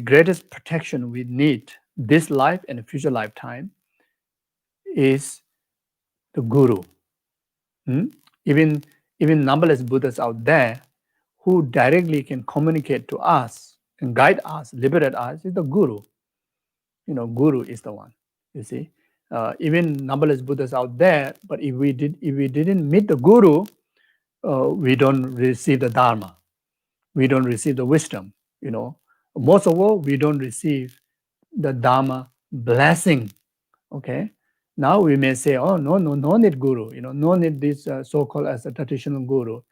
greatest protection we need this life and the future lifetime is the guru. Even numberless Buddhas out there who directly can communicate to us and guide us, liberate us is the guru. Guru is the one. You see, even numberless Buddhas out there, but if we didn't meet the guru, we don't receive the Dharma. We don't receive the wisdom. Most of all, we don't receive the Dharma blessing. Okay. Now we may say, oh, no need guru, no need this so-called as a traditional guru.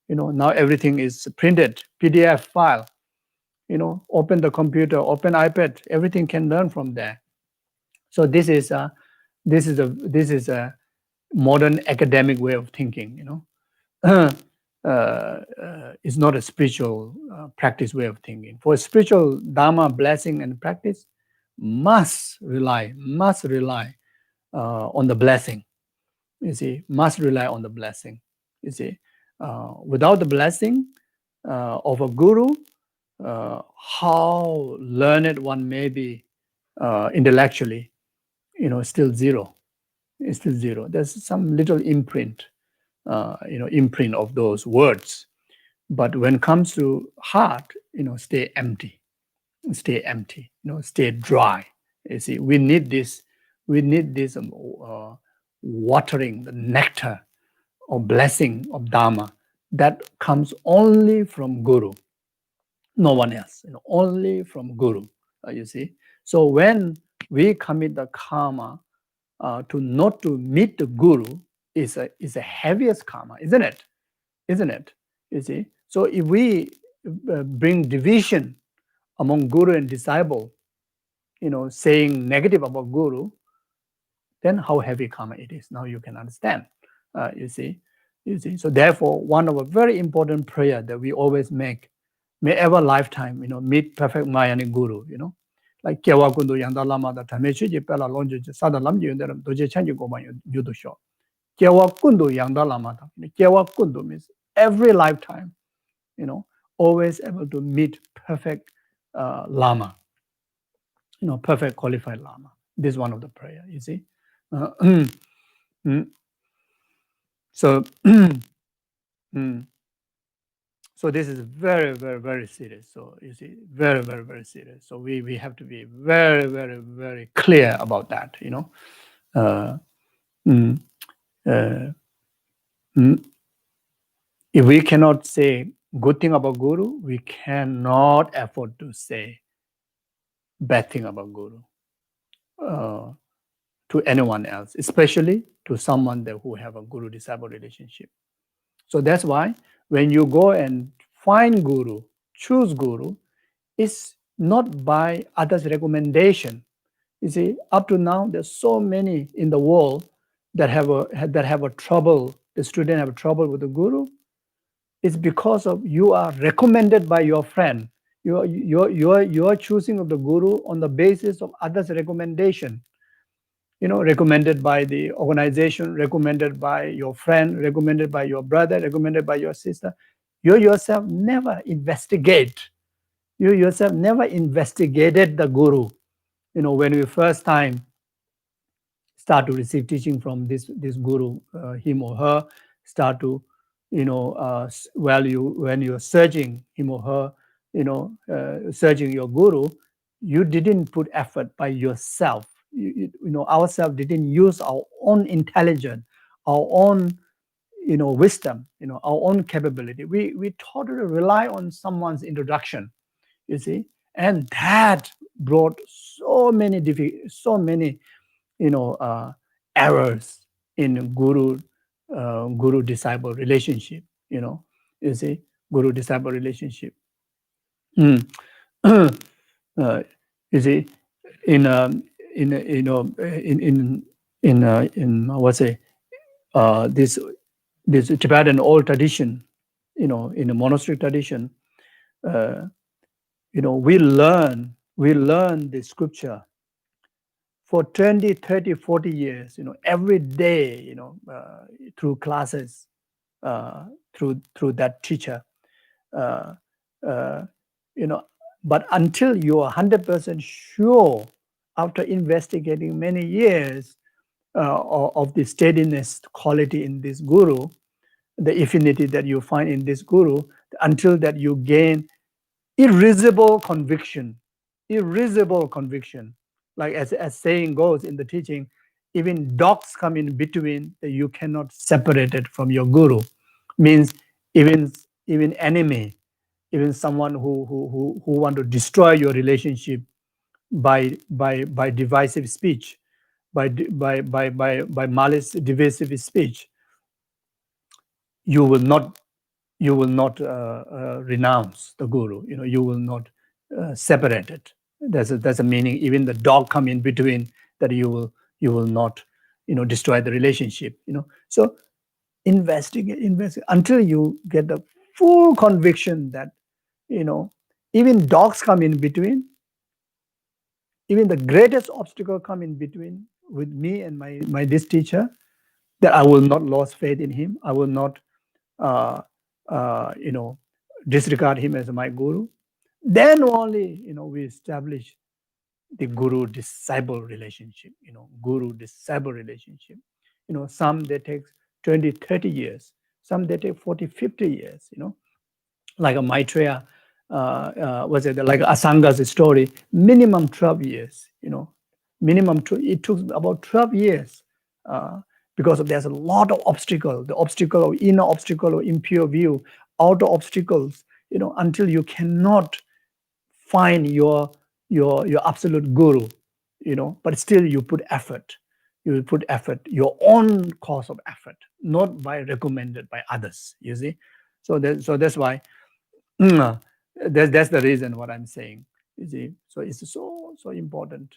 Now everything is printed, PDF file, open the computer, open iPad, everything can learn from there. So this is a modern academic way of thinking, it's not a spiritual practice way of thinking. For spiritual Dharma blessing and practice, must rely on the blessing. You see, must rely on the blessing. You see, without the blessing of a guru, how learned one may be intellectually, still zero. It's still zero. There's some little imprint of those words. But when it comes to heart, stay empty, stay dry. You see, we need this watering, the nectar or blessing of Dharma that comes only from Guru, no one else, only from Guru, you see. So when we commit the karma to not to meet the Guru is a heaviest karma, isn't it? You see. So if we bring division among Guru and disciple, saying negative about Guru, then how heavy karma it is. Now you can understand. You see. So therefore, one of a very important prayer that we always make, may ever lifetime, meet perfect Mayani Guru, like Kyewa Kundu Yangda Lama da Tame Chuji Pela Lonje Sada Lam Yunderam Doje Chanji Goma Yudu Sho. Kyewa Kundu Yangda Lama da. Kyewa Kundu means every lifetime, always able to meet perfect Lama, perfect qualified Lama. This is one of the prayer, you see. So, so this is very, very, very serious. So you see, very, very, very serious. So we have to be very, very, very clear about that. If we cannot say good thing about Guru, we cannot afford to say bad thing about Guru to anyone else, especially to someone who have a Guru-disciple relationship. So that's why when you go and find Guru, choose Guru, it's not by others' recommendation. You see, up to now, there's so many in the world that have a trouble. The student have trouble with the Guru. It's because of you are recommended by your friend. You are choosing of the Guru on the basis of others' recommendation. Recommended by the organization, recommended by your friend, recommended by your brother, recommended by your sister. You yourself never investigate. You yourself never investigated the Guru. When you first time start to receive teaching from this Guru, him or her, start to, when you're searching him or her, searching your Guru, you didn't put effort by yourself. Ourselves didn't use our own intelligence, our own, wisdom, our own capability. We totally rely on someone's introduction, you see, and that brought so many errors in guru disciple relationship. You see, guru disciple relationship. You see, in what's it, this Tibetan old tradition, in the monastery tradition, uh, we learn the scripture for 20, 30, 40 years, every day, through classes, through that teacher, uh, uh, you know, but until you are 100% sure, after investigating many years of the steadiness quality in this guru, the affinity that you find in this guru, until that you gain irresistible conviction, irresistible conviction. Like as saying goes in the teaching, even dogs come in between, you cannot separate it from your guru. Means even enemy, even someone who want to destroy your relationship by divisive speech, by malice divisive speech, you will not renounce the guru. You will not separate it. There's a meaning. Even the dog come in between, that you will not destroy the relationship. So investigate until you get the full conviction that even dogs come in between, even the greatest obstacle come in between with me and my this teacher, that I will not lose faith in him. I will not uh, you know, disregard him as my guru. Then only, we establish the guru-disciple relationship, guru-disciple relationship. Some they take 20, 30 years, some they take 40, 50 years, like a Maitreya, was it like Asanga's story, minimum 12 years, minimum, it took about 12 years, because there's a lot of obstacle, the obstacle of inner obstacle of impure view, outer obstacles, until you cannot find your absolute guru, but still you put effort, your own cause of effort, not by recommended by others, you see. So that's why, that's the reason what I'm saying, you see. So it's so important.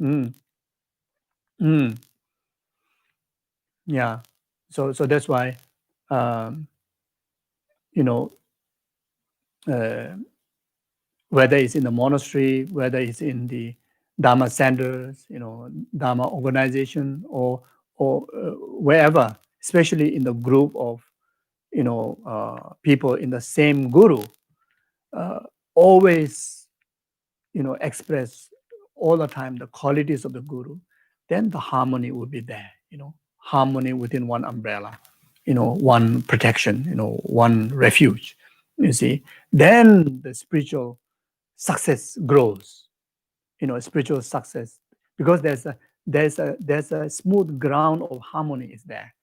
Mm, mm, yeah. So that's why, um, you know, uh, whether it's in the monastery, whether it's in the Dharma centers, Dharma organization, or wherever, especially in the group of people in the same guru, uh, always express all the time the qualities of the guru, then the harmony will be there. Harmony within one umbrella, one protection, one refuge. You see, then the spiritual success grows. Spiritual success, because there's a smooth ground of harmony is there.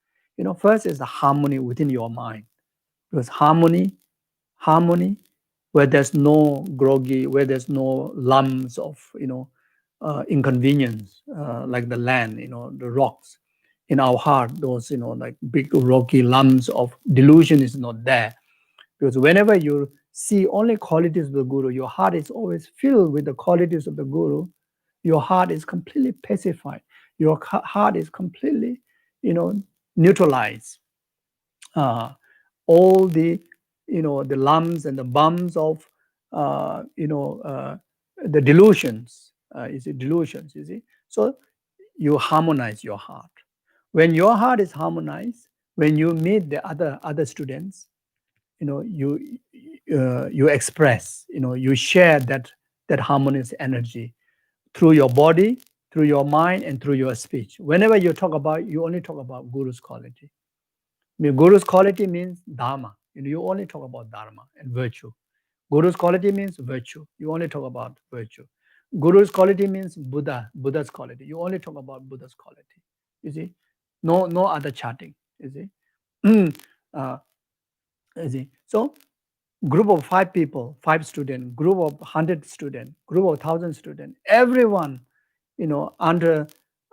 First is the harmony within your mind, because harmony where there's no groggy, where there's no lumps of inconvenience, like the land, the rocks in our heart, those like big rocky lumps of delusion is not there. Because whenever you see only qualities of the guru, your heart is always filled with the qualities of the guru. Your heart is completely pacified. Your heart is completely, neutralized. Uh, all the lumps and the bumps of the delusions, is it delusions, you see. So you harmonize your heart. When your heart is harmonized, when you meet the other students, you express, you share that harmonious energy through your body, through your mind, and through your speech. Whenever you only talk about guru's quality. Guru's quality means dharma. You only talk about dharma and virtue. Guru's quality means virtue. You only talk about virtue. Guru's quality means Buddha's quality. You only talk about Buddha's quality. You see, no other chatting. You see, uh, you see. So group of 5 people, 5 students, group of 100 students, group of 1,000 students, everyone, under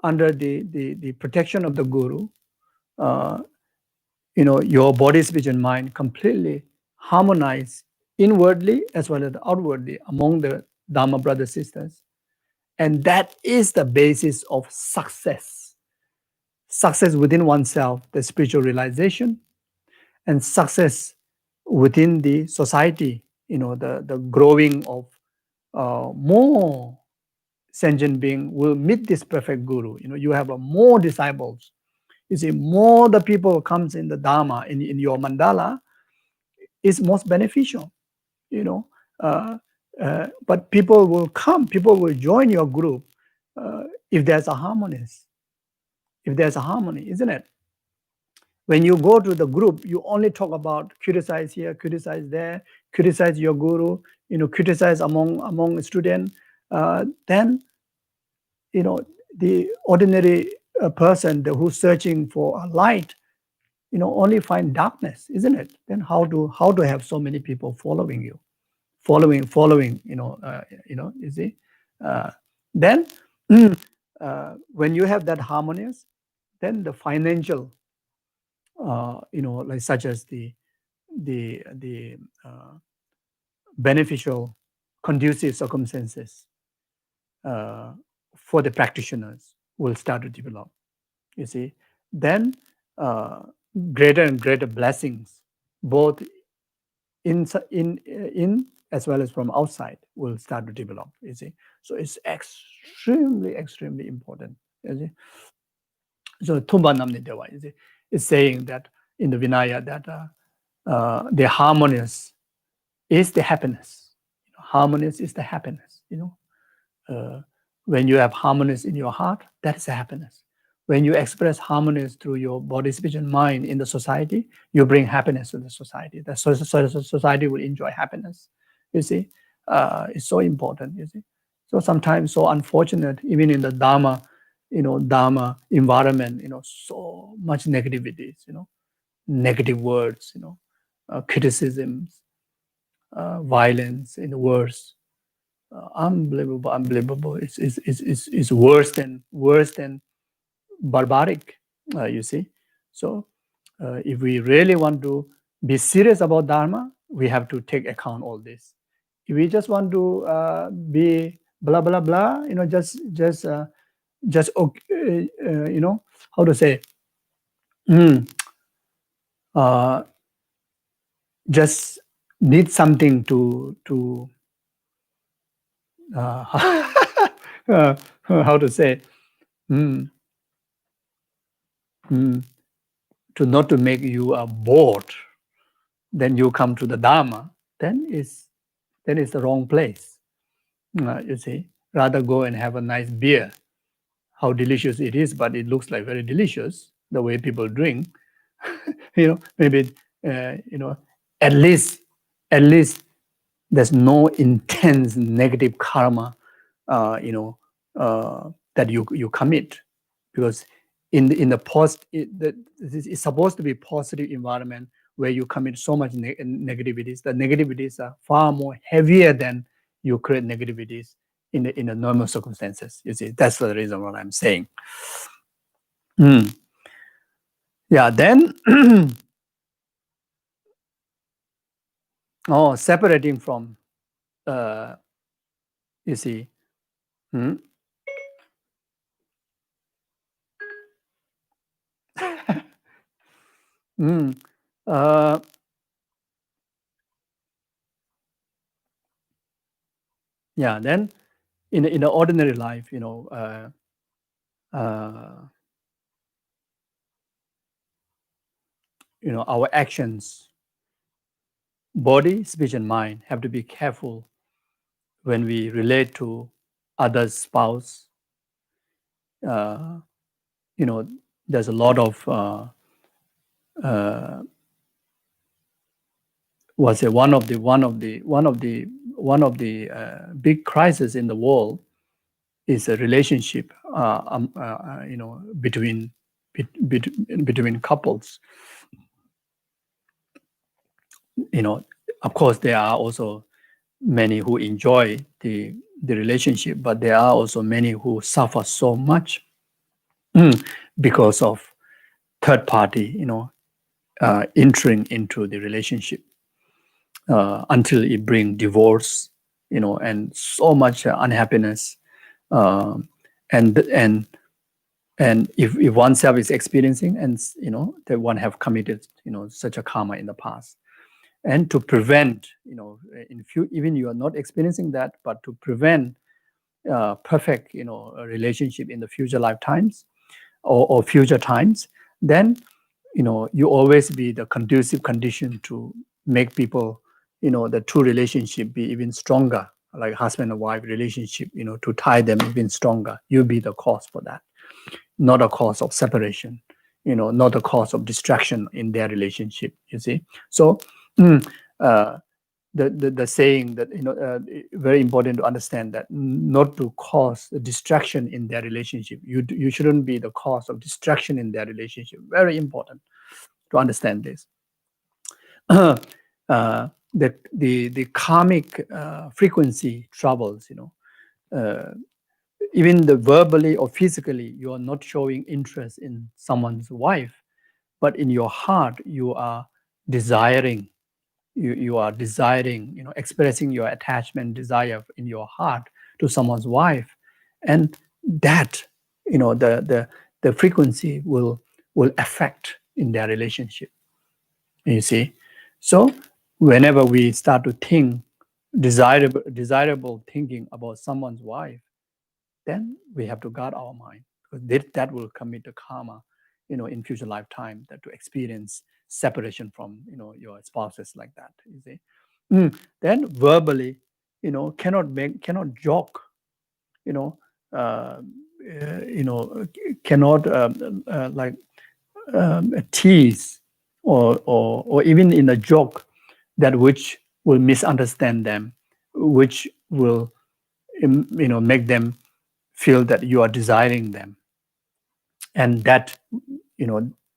the protection of the guru, uh, your body, speech, and mind completely harmonize inwardly as well as outwardly among the Dharma brothers sisters, and that is the basis of success. success within oneself, the spiritual realization, and success within the society, the growing of more sentient being will meet this perfect guru. You have more disciples. You see, more the people comes in the Dharma, in your mandala, is most beneficial, uh, but people will come, people will join your group if there's a harmony, isn't it? When you go to the group, you only talk about criticize here, criticize there, criticize your guru, criticize among students. Then, the ordinary person who's searching for a light, only find darkness, isn't it? Then how to have so many people following you, following, you see. Then when you have that harmonious, then the financial, like such as the beneficial, conducive circumstances for the practitioners will start to develop. You see, then greater and greater blessings, both in as well as from outside, will start to develop. You see, so it's extremely important. You see, so Tumba Namni Dewa is saying that in the Vinaya that the harmonious is the happiness. Harmonious is the happiness. When you have harmonious in your heart, that is a happiness. When you express harmonious through your body, speech, and mind in the society, you bring happiness to the society. The society will enjoy happiness. You see, it's so important. You see, so sometimes so unfortunate, even in the Dharma, Dharma environment, so much negativities, negative words, criticisms, violence, worse. Unbelievable. It's worse than barbaric. You see. So, if we really want to be serious about Dharma, we have to take account all this. If we just want to be blah blah blah, just how to say, just need something to how to say, to not to make you bored, then you come to the Dharma, then it's the wrong place. You see, rather go and have a nice beer. How delicious it is, but it looks like very delicious the way people drink. Maybe at least there's no intense negative karma, that you commit, because in the it's supposed to be positive environment where you commit so much negativities. The negativities are far more heavier than you create negativities in the normal circumstances. You see, that's the reason what I'm saying. Yeah, then separating from, you see, yeah, then in the ordinary life, our actions, body, speech, and mind have to be careful when we relate to others' spouse. There's a lot of one of the big crises in the world is a relationship between couples. Of course there are also many who enjoy the relationship, but there are also many who suffer so much because of third party entering into the relationship until it brings divorce, and so much unhappiness, and And if oneself is experiencing, and that one have committed such a karma in the past, and to prevent even you are not experiencing that, but to prevent perfect a relationship in the future lifetimes or future times, then you always be the conducive condition to make people the true relationship be even stronger, like husband and wife relationship, to tie them even stronger. You be the cause for that, not a cause of separation, not a cause of distraction in their relationship, you see. So uh, the saying that very important to understand, that not to cause a distraction in their relationship. You shouldn't be the cause of distraction in their relationship. Very important to understand this. The karmic frequency troubles, even the verbally or physically, you are not showing interest in someone's wife, but in your heart you are desiring, you are desiring, expressing your attachment, desire in your heart to someone's wife, and that the frequency will affect in their relationship, you see. So whenever we start to think desirable thinking about someone's wife, then we have to guard our mind, because that will commit the karma, in future lifetime, that to experience separation from, your spouses like that, you see. Then verbally, cannot joke, you know, uh, cannot like tease or even in a joke that which will misunderstand them, which will make them feel that you are desiring them, and that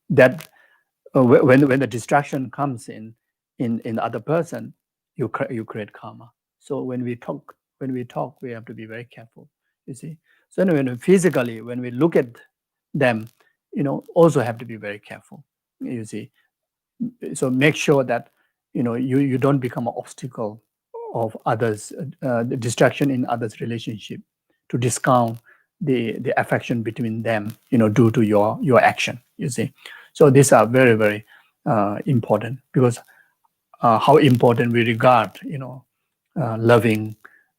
that when the distraction comes in other person, you create karma. So when we talk we have to be very careful, you see. So anyway, physically when we look at them, also have to be very careful, you see. So make sure that you don't become an obstacle of others, the distraction in others relationship, to discount the affection between them, due to your action, you see. So these are very, very important, because how important we regard loving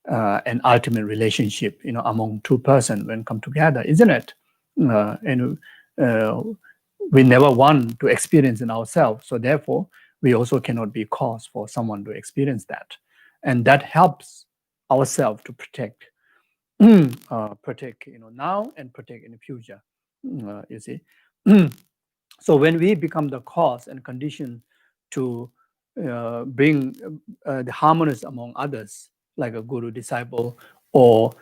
and ultimate relationship among two person when come together, isn't it? And uh, we never want to experience in ourselves, so therefore we also cannot be cause for someone to experience that, and that helps ourselves to protect protect now and protect in the future, you see. So when we become the cause and condition to bring the harmonies among others, like a guru disciple, or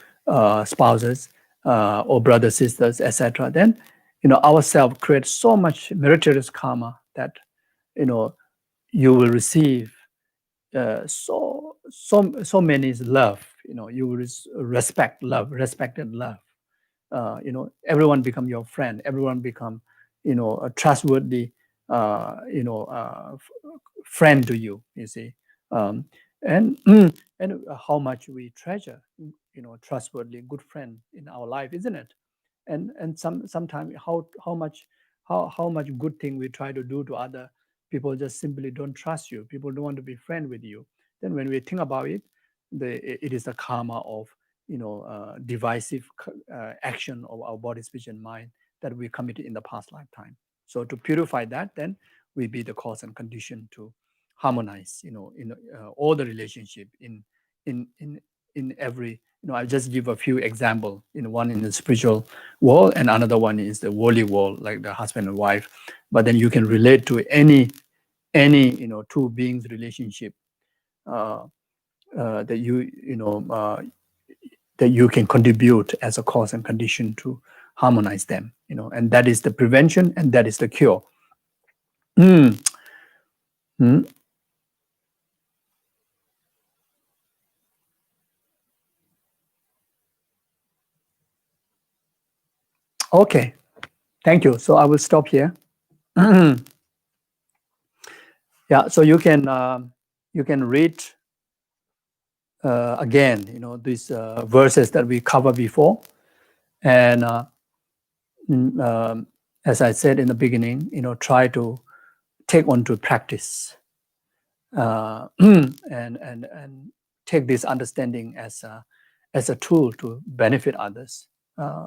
spouses, or brothers sisters, etc., then ourselves create so much meritorious karma that you will receive so many love. You will respected love. Everyone become your friend. Everyone become a trustworthy friend to you. You see. And and how much we treasure trustworthy good friend in our life, isn't it? And sometimes how much good thing we try to do to other people, just simply don't trust you. People don't want to be friend with you. Then when we think about it, it is the karma of divisive action of our body, speech, and mind that we committed in the past lifetime. So to purify that, then we be the cause and condition to harmonize, in all the relationship in in in every. I just give a few example. One in the spiritual world, and another one is the worldly world, like the husband and wife. But then you can relate to any two beings relationship, uh, that that you can contribute as a cause and condition to harmonize them, and that is the prevention, and that is the cure. Mm. Mm. Okay, thank you. So I will stop here. Yeah, so you can read again, these verses that we covered before, and as I said in the beginning, try to take on to practice and take this understanding as a tool to benefit others,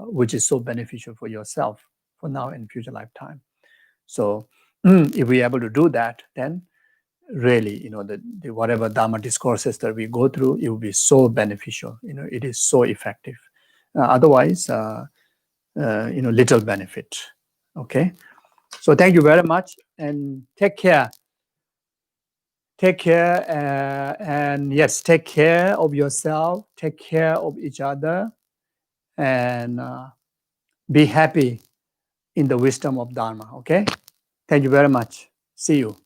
which is so beneficial for yourself for now and future lifetime. So if we're able to do that, then really, the whatever Dharma discourses that we go through, it will be so beneficial. It is so effective. Otherwise, little benefit. Okay. So thank you very much and take care. Take care and yes, take care of yourself, take care of each other, and be happy in the wisdom of Dharma. Okay. Thank you very much. See you.